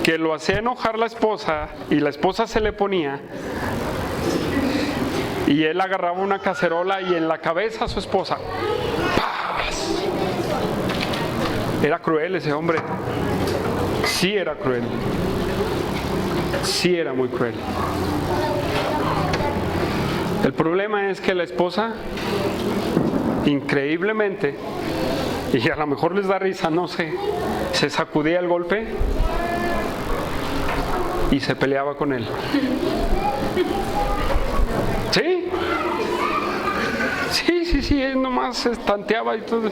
que lo hacía enojar la esposa y la esposa se le ponía y él agarraba una cacerola y en la cabeza a su esposa. ¡Paz! Era cruel ese hombre. Sí era cruel. Sí era muy cruel. El problema es que la esposa, increíblemente, y a lo mejor les da risa, no sé, se sacudía el golpe y se peleaba con él. ¿Sí? Sí, él nomás se estanteaba y todo.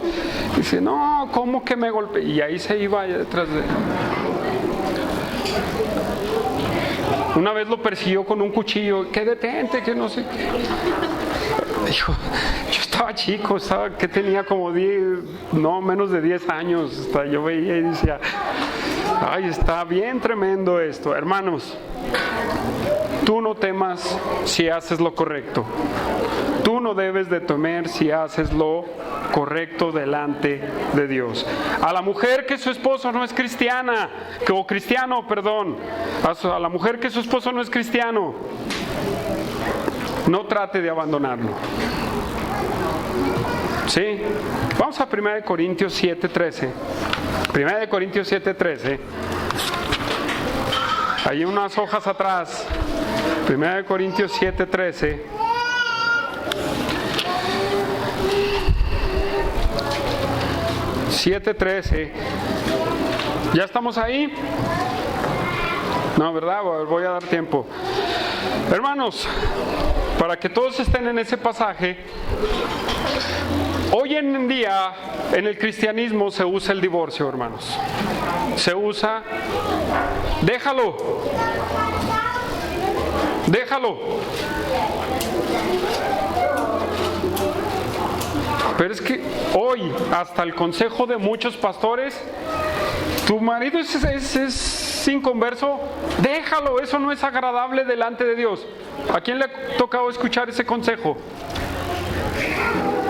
Dice, no, ¿cómo que me golpeé? Y ahí se iba detrás de él. Una vez lo persiguió con un cuchillo, que detente, que no sé qué. Dijo, yo estaba chico, que tenía como menos de 10 años. Yo veía y decía, ay, está bien tremendo esto. Hermanos, tú no temas si haces lo correcto. Tú no debes de temer si haces lo correcto delante de Dios. A la mujer que su esposo no es cristiana, a la mujer que su esposo no es cristiano, no trate de abandonarlo. ¿Sí? Vamos a 1 Corintios 7:13. 1 Corintios 7:13. Hay unas hojas atrás. 1 Corintios 7:13. ¿Ya estamos ahí? No, ¿verdad? Voy a dar tiempo. Hermanos, para que todos estén en ese pasaje, hoy en día en el cristianismo se usa el divorcio, hermanos. Se usa, déjalo. déjalo. Pero es que hoy, hasta el consejo de muchos pastores, tu marido es inconverso, déjalo, eso no es agradable delante de Dios. ¿A quién le ha tocado escuchar ese consejo?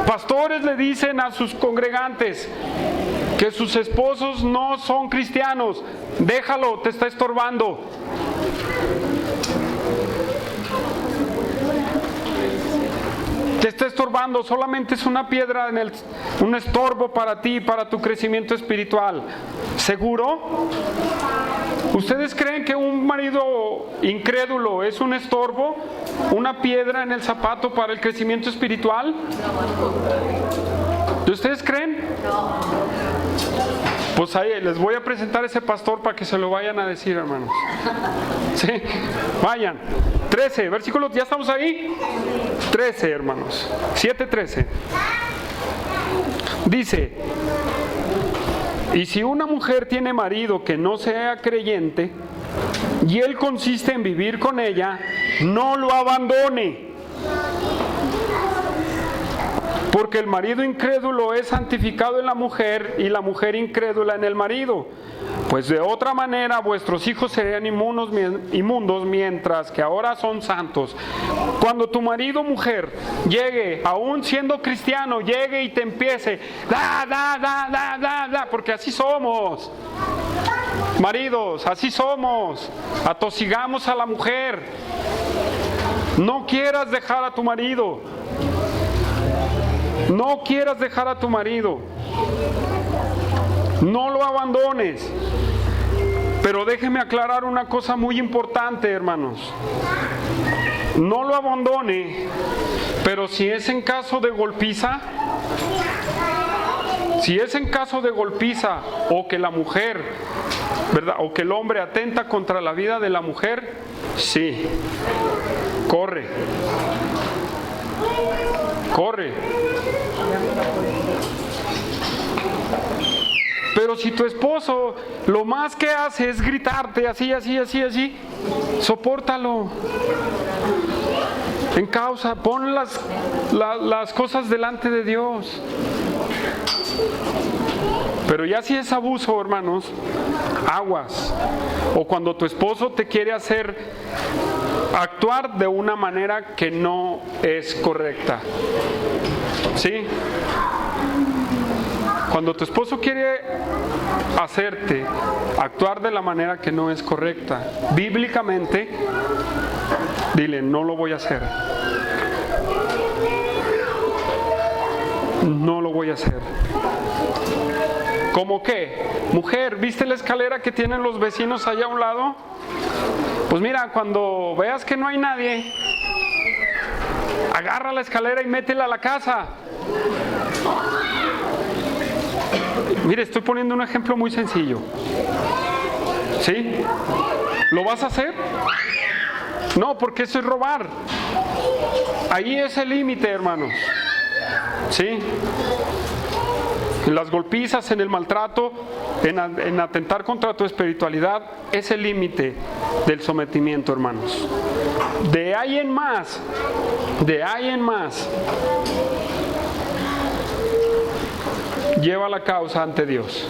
Pastores le dicen a sus congregantes que sus esposos no son cristianos, déjalo, te está estorbando. Te está estorbando, solamente es una piedra un estorbo para ti, para tu crecimiento espiritual. ¿Seguro? ¿Ustedes creen que un marido incrédulo es un estorbo, una piedra en el zapato para el crecimiento espiritual? ¿Ustedes creen? Pues ahí les voy a presentar a ese pastor para que se lo vayan a decir, hermanos. ¿Sí? Vayan. 13, versículos, ¿ya estamos ahí? 13, hermanos. 7:13. Dice: y si una mujer tiene marido que no sea creyente, y él consiste en vivir con ella, no lo abandone. Porque el marido incrédulo es santificado en la mujer y la mujer incrédula en el marido. Pues de otra manera vuestros hijos serían inmundos mientras que ahora son santos. Cuando tu marido mujer llegue, aún siendo cristiano, llegue y te empiece, porque así somos. Maridos, así somos. Atosigamos a la mujer. No quieras dejar a tu marido. No quieras dejar a tu marido. No lo abandones. Pero déjeme aclarar una cosa muy importante, hermanos. No lo abandone, pero si es en caso de golpiza, o que la mujer, ¿verdad? O que el hombre atenta contra la vida de la mujer, sí, corre. Pero si tu esposo lo más que hace es gritarte así, sopórtalo. En causa, pon las cosas delante de Dios. Pero ya si es abuso, hermanos, aguas. O cuando tu esposo te quiere hacer actuar de una manera que no es correcta. ¿Sí? Cuando tu esposo quiere hacerte actuar de la manera que no es correcta, bíblicamente, dile, no lo voy a hacer. No lo voy a hacer. ¿Cómo qué? Mujer, ¿viste la escalera que tienen los vecinos allá a un lado? Pues mira, cuando veas que no hay nadie, agarra la escalera y métela a la casa. Mire, estoy poniendo un ejemplo muy sencillo. ¿Sí? ¿Lo vas a hacer? No, porque eso es robar. Ahí es el límite, hermanos. ¿Sí? En las golpizas, en el maltrato, en atentar contra tu espiritualidad, es el límite del sometimiento, hermanos. De ahí en más, lleva la causa ante Dios.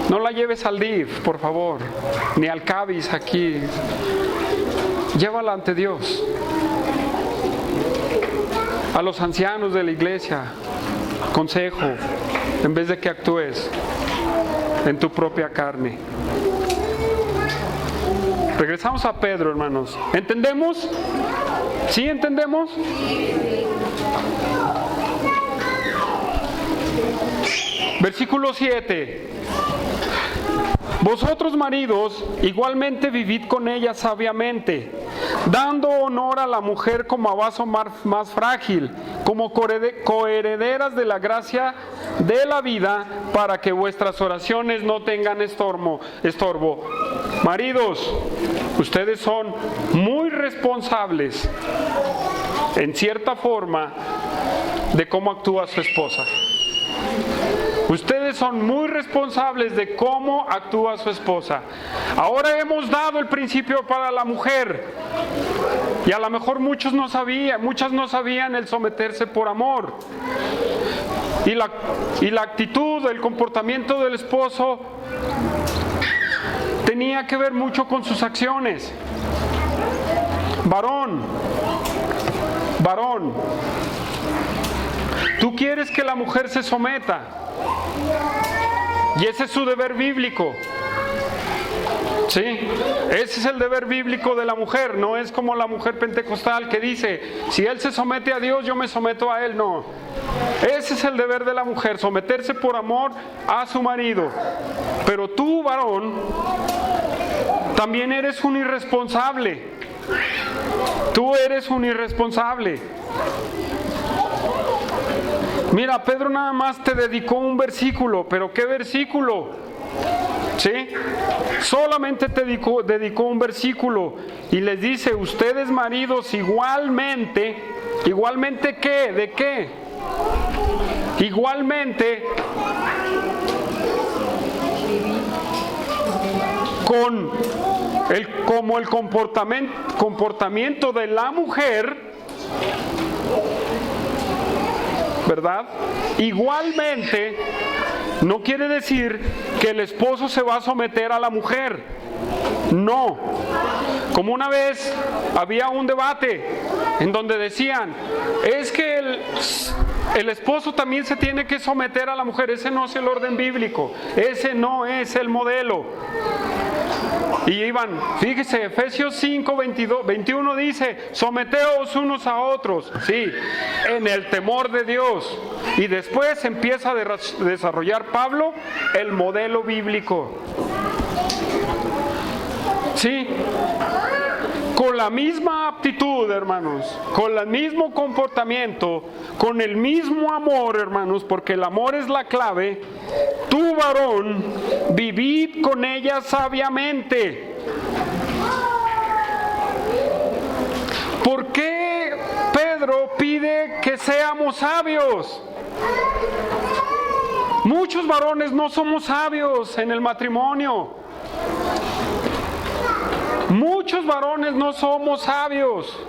No la lleves al DIF, por favor, ni al CABIS aquí. Llévala ante Dios. A los ancianos de la iglesia, consejo, en vez de que actúes en tu propia carne. Regresamos a Pedro, hermanos. ¿Entendemos? ¿Sí entendemos? Versículo 7. Vosotros, maridos, igualmente vivid con ella sabiamente, dando honor a la mujer como a vaso más frágil, como coherederas de la gracia de la vida, para que vuestras oraciones no tengan estorbo. Maridos, ustedes son muy responsables, en cierta forma, de cómo actúa su esposa. Ustedes son muy responsables de cómo actúa su esposa. Ahora hemos dado el principio para la mujer. Y a lo mejor muchas no sabían el someterse por amor. Y la actitud, el comportamiento del esposo tenía que ver mucho con sus acciones. Varón, tú quieres que la mujer se someta, y ese es su deber bíblico. ¿Sí? Ese es el deber bíblico de la mujer. No es como la mujer pentecostal que dice, si él se somete a Dios, yo me someto a él. No. Ese es el deber de la mujer, someterse por amor a su marido. Pero tú, varón, también eres un irresponsable. Tú eres un irresponsable. Mira, Pedro nada más te dedicó un versículo, pero ¿qué versículo? ¿Sí? Solamente te dedicó un versículo y les dice, ustedes maridos igualmente ¿qué? ¿De qué? Igualmente como el comportamiento de la mujer, ¿verdad? Igualmente no quiere decir que el esposo se va a someter a la mujer. No. Como una vez había un debate en donde decían, es que el esposo también se tiene que someter a la mujer. Ese no es el orden bíblico. Ese no es el modelo. Y iban, fíjese, Efesios 5, 21 dice, someteos unos a otros, sí, en el temor de Dios. Y después empieza a desarrollar Pablo el modelo bíblico. Sí, con la misma aptitud, hermanos, con el mismo comportamiento, con el mismo amor, hermanos, porque el amor es la clave. Tú, varón, vivid con ella sabiamente. ¿Por qué Pedro pide que seamos sabios? Muchos varones no somos sabios en el matrimonio. Muchos varones no somos sabios.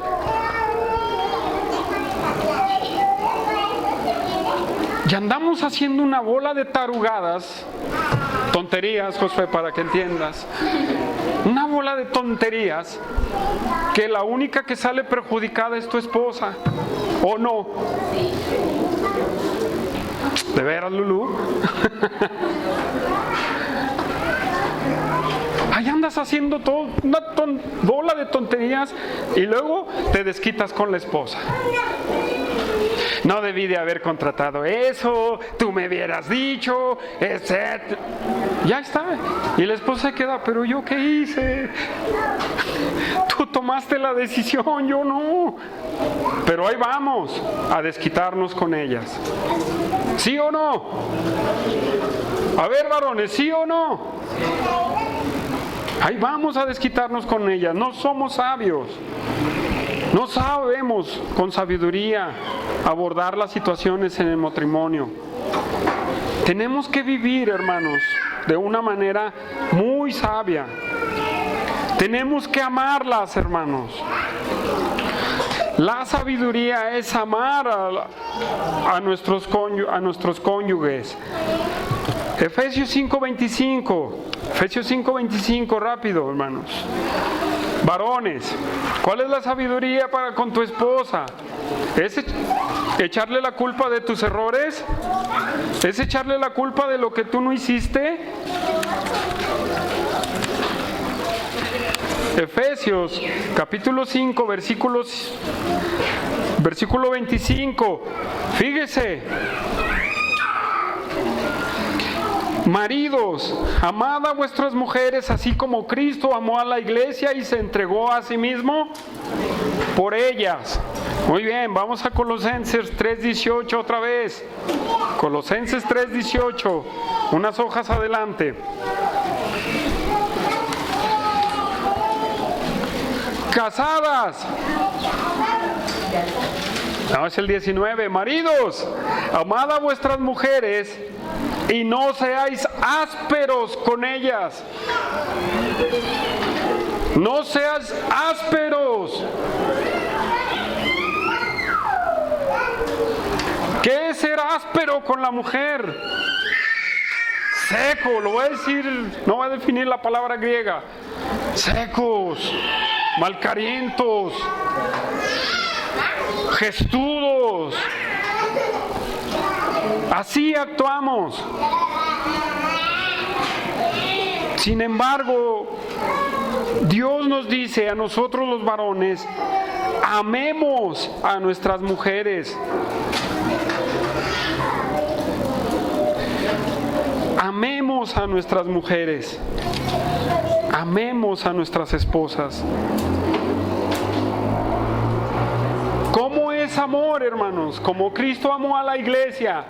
Y andamos haciendo una bola de tarugadas, tonterías, Josué, para que entiendas. Una bola de tonterías que la única que sale perjudicada es tu esposa, ¿o no? ¿De veras, Lulú? Ahí andas haciendo todo, una bola de tonterías y luego te desquitas con la esposa. No debí de haber contratado eso, tú me hubieras dicho, etc. Ya está. Y la esposa se queda, pero ¿yo qué hice? Tú tomaste la decisión, yo no. Pero ahí vamos a desquitarnos con ellas. ¿Sí o no? A ver, varones, ¿sí o no? Ahí vamos a desquitarnos con ellas. No somos sabios. No sabemos con sabiduría abordar las situaciones en el matrimonio. Tenemos que vivir, hermanos, de una manera muy sabia. Tenemos que amarlas, hermanos. La sabiduría es amar a nuestros cónyuges. Efesios 5:25, rápido, hermanos. Varones, ¿cuál es la sabiduría para con tu esposa? ¿Es echarle la culpa de tus errores? ¿Es echarle la culpa de lo que tú no hiciste? Efesios capítulo 5, versículo 25. Fíjese. Maridos, amad a vuestras mujeres así como Cristo amó a la iglesia y se entregó a sí mismo por ellas. Muy bien, vamos a Colosenses 3:18 otra vez. Colosenses 3:18, unas hojas adelante. Casadas. No, es el 19. Maridos, amad a vuestras mujeres y no seáis ásperos con ellas. No seas ásperos. áspero con la mujer. Seco, lo voy a decir, no voy a definir la palabra griega. Secos, malcarientos, gestudos. Así actuamos. Sin embargo, Dios nos dice a nosotros los varones, amemos a nuestras mujeres. Amemos a nuestras mujeres. Amemos a nuestras esposas. ¿Cómo es amor, hermanos? Como Cristo amó a la iglesia.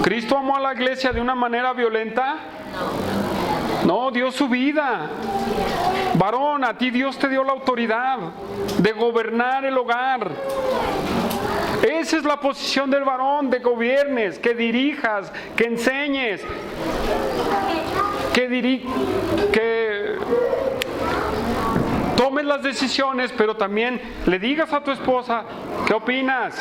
¿Cristo amó a la iglesia de una manera violenta? No, dio su vida. Varón, a ti Dios te dio la autoridad de gobernar el hogar. Esa es la posición del varón, de gobiernes, que dirijas, que enseñes, que tomes las decisiones, pero también le digas a tu esposa, ¿qué opinas?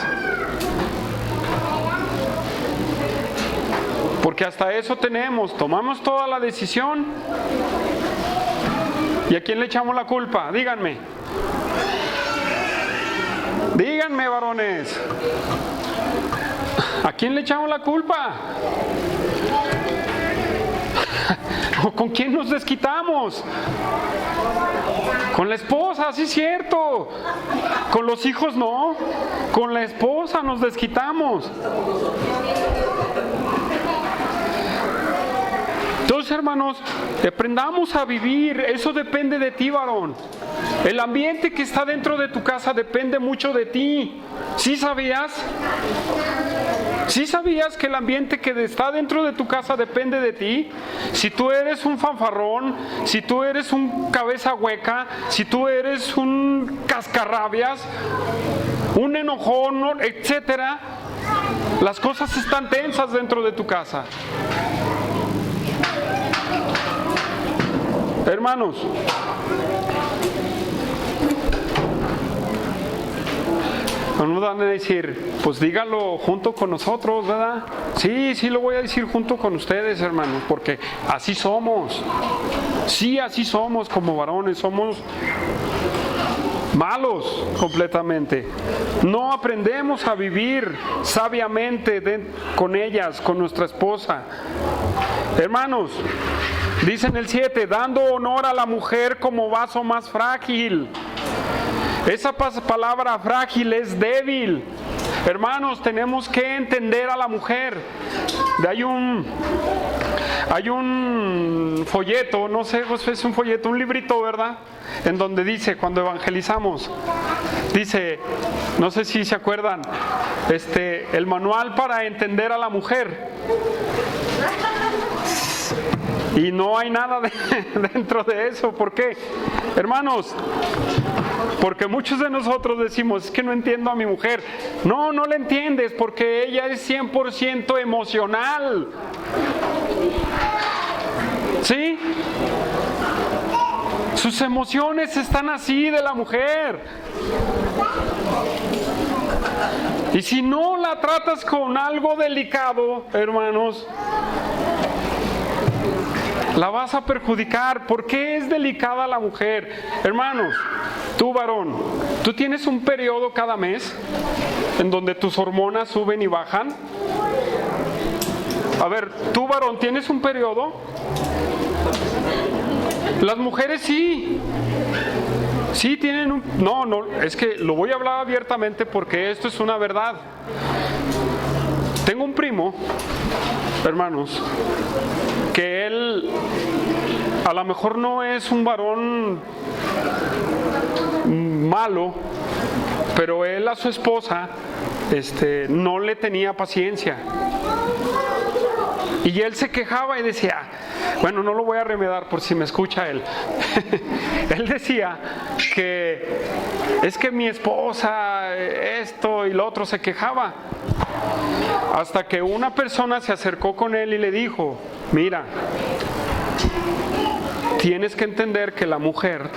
Porque hasta eso tomamos toda la decisión. ¿Y a quién le echamos la culpa? Díganme. Díganme, varones. ¿A quién le echamos la culpa? ¿O con quién nos desquitamos? Con la esposa, sí es cierto. Con los hijos no. Con la esposa nos desquitamos. Entonces, hermanos, aprendamos a vivir. Eso depende de ti, varón. El ambiente que está dentro de tu casa depende mucho de ti. ¿Sí sabías? ¿Sí sabías que el ambiente que está dentro de tu casa depende de ti? Si tú eres un fanfarrón, si tú eres un cabeza hueca, si tú eres un cascarrabias, un enojón, etcétera, las cosas están tensas dentro de tu casa. Hermanos, no nos van a decir, pues dígalo junto con nosotros, ¿verdad? Sí, lo voy a decir junto con ustedes, hermanos, porque así somos. Sí, así somos como varones, somos malos completamente. No aprendemos a vivir sabiamente con ellas, con nuestra esposa. Hermanos, dice en el 7, dando honor a la mujer como vaso más frágil. Esa palabra frágil es débil. Hermanos, tenemos que entender a la mujer. Hay un folleto, no sé, es un folleto, un librito, ¿verdad? En donde dice, cuando evangelizamos, dice, no sé si se acuerdan, el manual para entender a la mujer. Y no hay nada dentro de eso. ¿Por qué? Hermanos, porque muchos de nosotros decimos, es que no entiendo a mi mujer. No la entiendes porque ella es 100% emocional. ¿Sí? Sus emociones están así de la mujer. Y si no la tratas con algo delicado, hermanos, la vas a perjudicar. ¿Por qué es delicada la mujer? Hermanos, tú varón, ¿tú tienes un periodo cada mes en donde tus hormonas suben y bajan? A ver, tú varón, ¿tienes un periodo? Las mujeres sí. Sí tienen un... No, es que lo voy a hablar abiertamente porque esto es una verdad. Tengo un primo, hermanos, que él a lo mejor no es un varón malo, pero él a su esposa no le tenía paciencia. Y él se quejaba y decía, bueno, no lo voy a remedar por si me escucha él. Él decía que es que mi esposa esto y lo otro, se quejaba. Hasta que una persona se acercó con él y le dijo, mira, tienes que entender que la mujer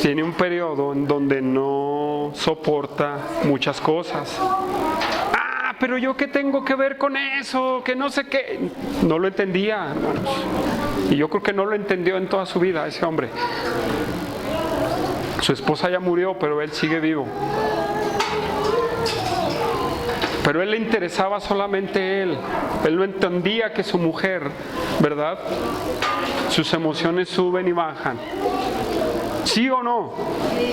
tiene un periodo en donde no soporta muchas cosas. pero yo qué tengo que ver con eso, que no sé qué. No lo entendía, hermanos. Y yo creo que no lo entendió en toda su vida ese hombre. Su esposa ya murió, pero él sigue vivo. Pero él le interesaba solamente él. Él no entendía que su mujer, ¿verdad? Sus emociones suben y bajan. ¿Sí o no?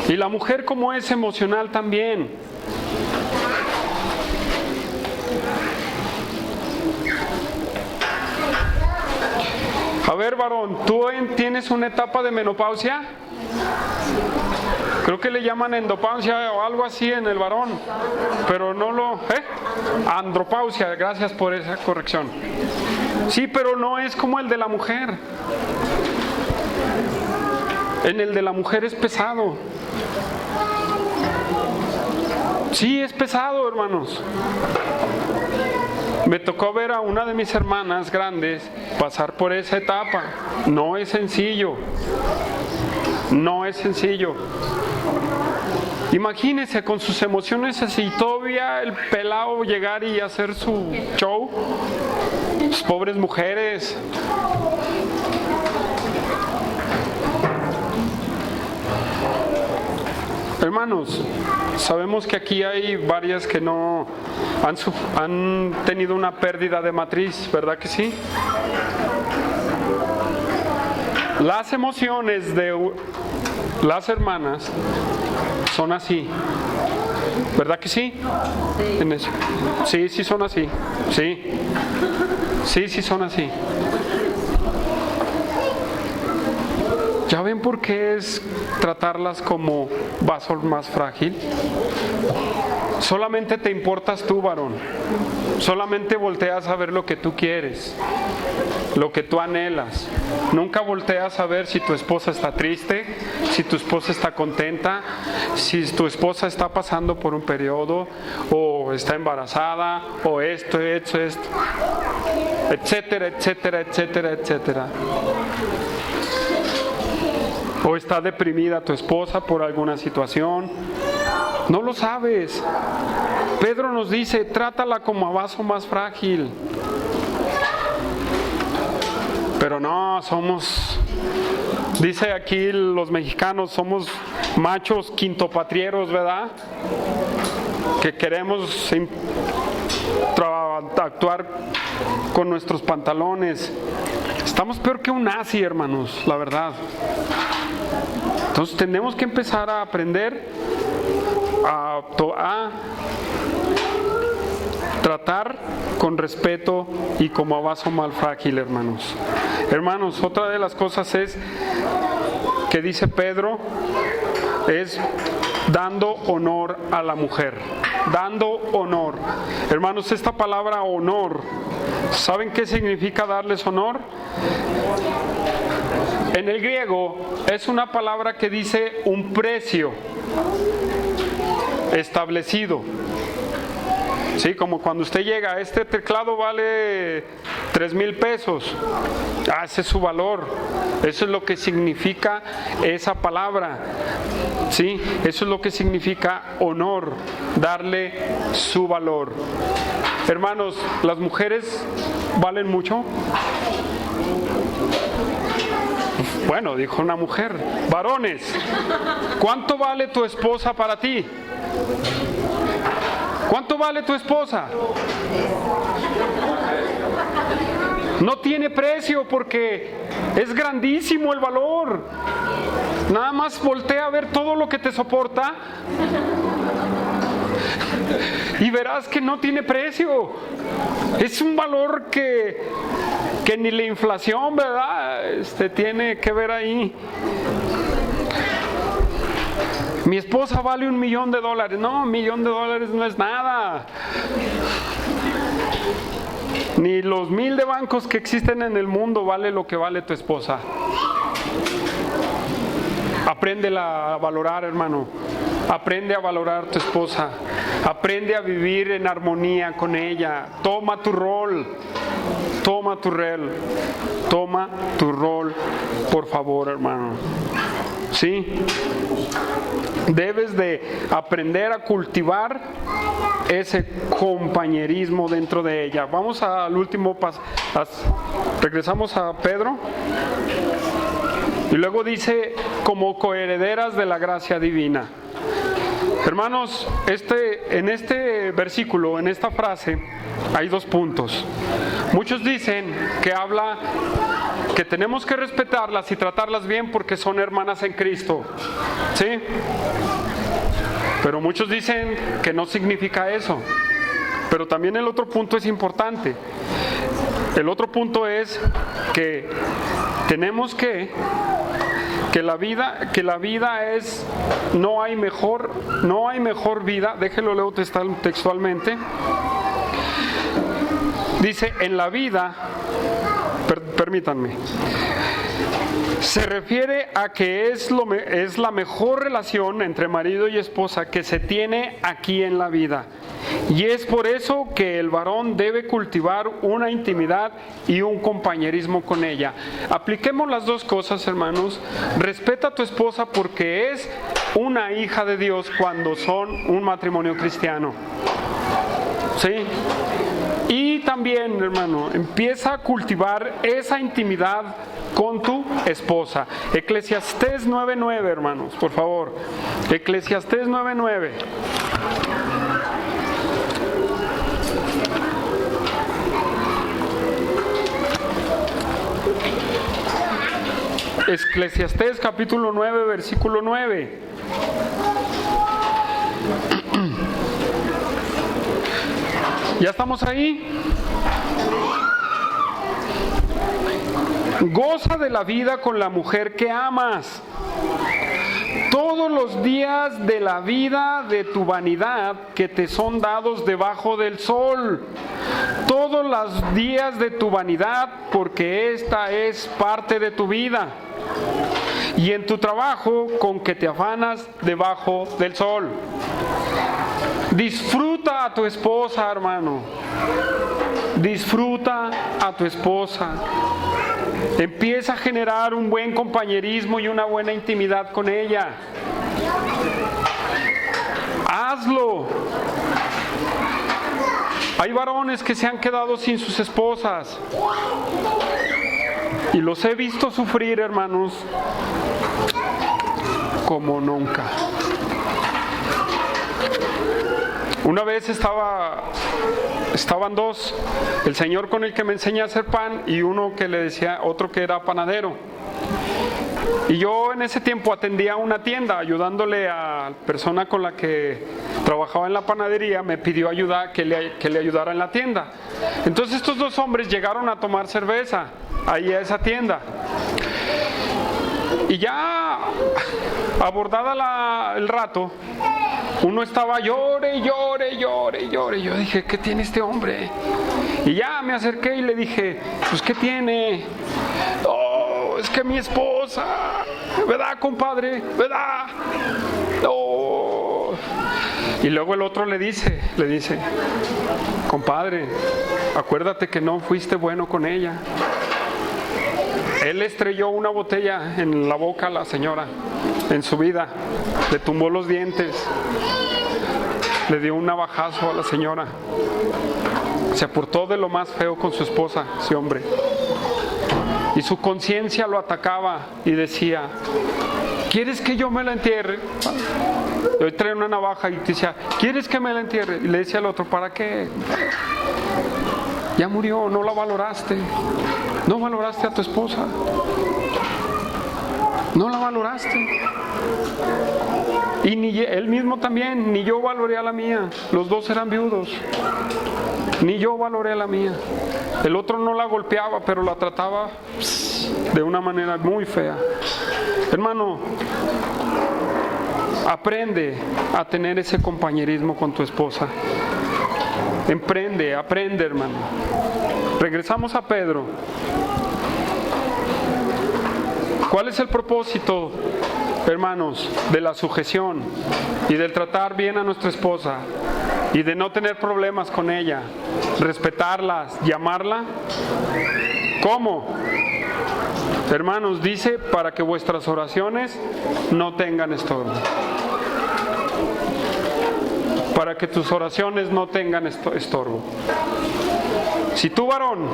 Y la mujer como es emocional también. A ver, varón, ¿tú tienes una etapa de menopausia? Creo que le llaman endopausia o algo así en el varón, pero no lo... Andropausia, gracias por esa corrección. Sí, pero no es como el de la mujer. En el de la mujer es pesado. Sí, es pesado, hermanos. Me tocó ver a una de mis hermanas grandes pasar por esa etapa. No es sencillo. No es sencillo. Imagínense con sus emociones así, todavía el pelado llegar y hacer su show. Las pobres mujeres. Hermanos, sabemos que aquí hay varias que no han tenido una pérdida de matriz, ¿verdad que sí? Las emociones de las hermanas son así, ¿verdad que sí? Sí, sí son así, sí son así. ¿Ya ven por qué es tratarlas como vaso más frágil? Solamente te importas tú, varón. Solamente volteas a ver lo que tú quieres, lo que tú anhelas. Nunca volteas a ver si tu esposa está triste, si tu esposa está contenta, si tu esposa está pasando por un periodo, o está embarazada, o esto, etcétera, etcétera, etcétera, etcétera. O está deprimida tu esposa por alguna situación. No lo sabes. Pedro nos dice, trátala como a vaso más frágil. Pero no, dice aquí los mexicanos, somos machos quintopatrieros, ¿verdad? Que queremos actuar con nuestros pantalones. Estamos peor que un nazi, hermanos, la verdad. Entonces tenemos que empezar a aprender a tratar con respeto y como a vaso mal frágil, hermanos. Hermanos, otra de las cosas es que dice Pedro, es dando honor a la mujer. Dando honor. Hermanos, esta palabra honor, ¿saben qué significa darles honor? En el griego es una palabra que dice un precio establecido. Sí, como cuando usted llega, este teclado vale 3,000 pesos. Ese es su valor. Eso es lo que significa esa palabra. Sí, eso es lo que significa honor, darle su valor. Hermanos, ¿las mujeres valen mucho? Bueno, dijo una mujer. Varones, ¿cuánto vale tu esposa para ti? ¿Cuánto vale tu esposa? No tiene precio porque es grandísimo el valor. Nada más voltea a ver todo lo que te soporta y verás que no tiene precio. Es un valor que ni la inflación, ¿verdad? Tiene que ver ahí. Mi esposa vale $1,000,000. No, $1,000,000 no es nada. Ni los 1,000 de bancos que existen en el mundo vale lo que vale tu esposa. Apréndela a valorar, hermano. Aprende a valorar a tu esposa. Aprende a vivir en armonía con ella. Toma tu rol. Toma tu rol. Toma tu rol, por favor, hermano. ¿sí? Debes de aprender a cultivar ese compañerismo dentro de ella. Vamos al último paso. Regresamos a Pedro. Y luego dice, como coherederas de la gracia divina. Hermanos, en este versículo, en esta frase, hay 2 puntos. Muchos dicen que habla que tenemos que respetarlas y tratarlas bien porque son hermanas en Cristo, ¿sí? Pero muchos dicen que no significa eso. Pero también el otro punto es importante. El otro punto es que tenemos que la vida es, no hay mejor vida. Déjelo leo textualmente. Dice, en la vida, permítanme, se refiere a que es la mejor relación entre marido y esposa que se tiene aquí en la vida. Y es por eso que el varón debe cultivar una intimidad y un compañerismo con ella. Apliquemos las 2 cosas, hermanos. Respeta a tu esposa porque es una hija de Dios cuando son un matrimonio cristiano, ¿sí? Y también, hermano, empieza a cultivar esa intimidad con tu esposa. Eclesiastés 9:9, hermanos, por favor. Eclesiastés 9:9. Eclesiastés capítulo 9, versículo 9. ¿Ya estamos ahí? Goza de la vida con la mujer que amas. Todos los días de la vida de tu vanidad que te son dados debajo del sol. Todos los días de tu vanidad, porque esta es parte de tu vida. Y en tu trabajo con que te afanas debajo del sol. Disfruta a tu esposa, hermano. Disfruta a tu esposa. Empieza a generar un buen compañerismo y una buena intimidad con ella. Hazlo. Hay varones que se han quedado sin sus esposas. Y los he visto sufrir, hermanos, como nunca. Una vez estaban 2, el señor con el que me enseña a hacer pan y otro que era panadero. Y yo en ese tiempo atendía una tienda, ayudándole a la persona con la que trabajaba en la panadería, me pidió ayuda, que le ayudara en la tienda. Entonces estos 2 hombres llegaron a tomar cerveza ahí a esa tienda. Y ya abordada el rato, uno estaba llore. Yo dije, ¿qué tiene este hombre? Y ya me acerqué y le dije, pues ¿qué tiene? Oh, es que mi esposa, ¿verdad, compadre? ¿Verdad? Oh. Y luego el otro le dice, compadre, acuérdate que no fuiste bueno con ella. Él estrelló una botella en la boca a la señora en su vida, le tumbó los dientes, le dio un navajazo a la señora, se portó de lo más feo con su esposa, ese hombre. Y su conciencia lo atacaba y decía, ¿quieres que yo me la entierre? Hoy trae una navaja y decía, ¿quieres que me la entierre? Y le decía al otro, ¿para qué? Ya murió, no la valoraste. No valoraste a tu esposa. No la valoraste. Y ni él mismo también, ni yo valoré a la mía. Los 2 eran viudos. Ni yo valoré a la mía. El otro no la golpeaba, pero la trataba de una manera muy fea. Hermano, aprende a tener ese compañerismo con tu esposa. Aprende, hermano. Regresamos a Pedro. ¿Cuál es el propósito, hermanos, de la sujeción y del tratar bien a nuestra esposa y de no tener problemas con ella? Respetarlas, llamarla. ¿Cómo? Hermanos, dice, para que vuestras oraciones no tengan estorbo. Para que tus oraciones no tengan estorbo. Si tú, varón,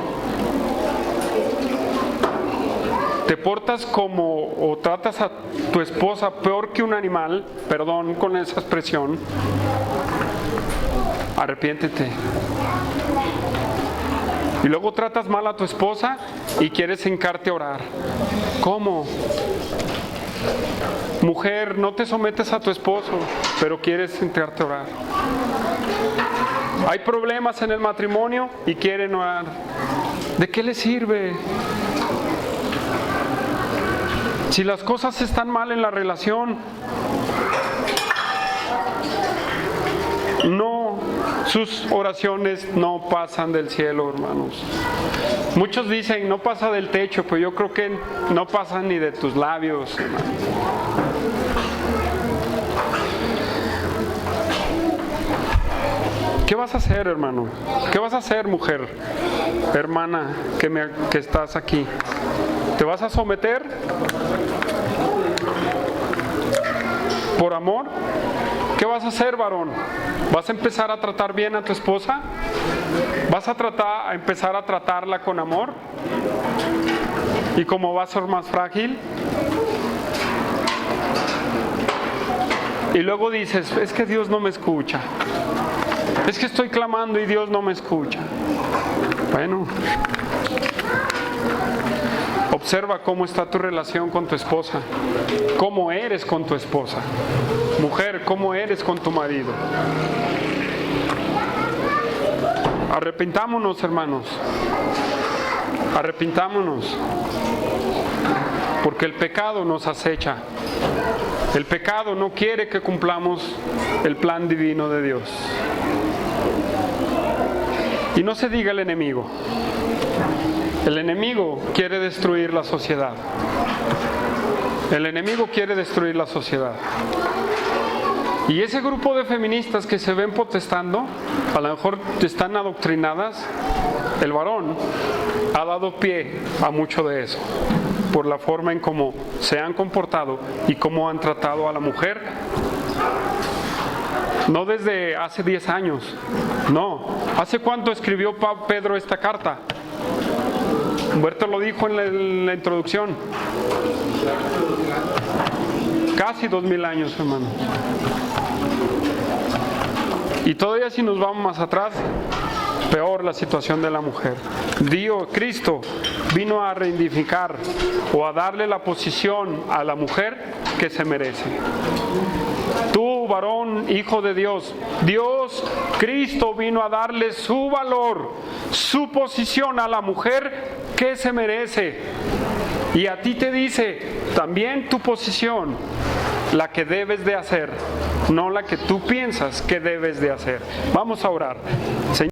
te portas como o tratas a tu esposa peor que un animal, perdón con esa expresión, arrepiéntete. Y luego tratas mal a tu esposa y quieres hincarte a orar. ¿Cómo? Mujer, no te sometes a tu esposo, pero quieres hincarte a orar. Hay problemas en el matrimonio y quieren orar. ¿De qué le sirve? Si las cosas están mal en la relación, no, sus oraciones no pasan del cielo, hermanos. Muchos dicen, no pasa del techo, pero yo creo que no pasa ni de tus labios, hermano. ¿Qué vas a hacer, hermano? ¿Qué vas a hacer, mujer, hermana, que estás aquí? ¿Te vas a someter por amor? ¿Qué vas a hacer, varón? ¿Vas a empezar a tratar bien a tu esposa? ¿Vas a empezar a tratarla con amor? ¿Y cómo va a ser más frágil? Y luego dices, es que Dios no me escucha. Es que estoy clamando y Dios no me escucha. Bueno, observa cómo está tu relación con tu esposa. ¿Cómo eres con tu esposa? Mujer, ¿cómo eres con tu marido? Arrepintámonos, hermanos. Arrepintámonos. Porque el pecado nos acecha. El pecado no quiere que cumplamos el plan divino de Dios. Y no se diga el enemigo. El enemigo quiere destruir la sociedad. El enemigo quiere destruir la sociedad. Y ese grupo de feministas que se ven protestando, a lo mejor están adoctrinadas. El varón ha dado pie a mucho de eso, por la forma en cómo se han comportado y cómo han tratado a la mujer. No desde hace 10 años, no. ¿Hace cuánto escribió Pedro esta carta? Humberto lo dijo en la introducción. Casi 2000 años, hermano. Y todavía si nos vamos más atrás, peor la situación de la mujer. Cristo vino a reivindicar o a darle la posición a la mujer que se merece. Tú, varón, hijo de Dios, Cristo vino a darle su valor, su posición a la mujer que se merece. Y a ti te dice también tu posición, la que debes de hacer, no la que tú piensas que debes de hacer. Vamos a orar. Señor,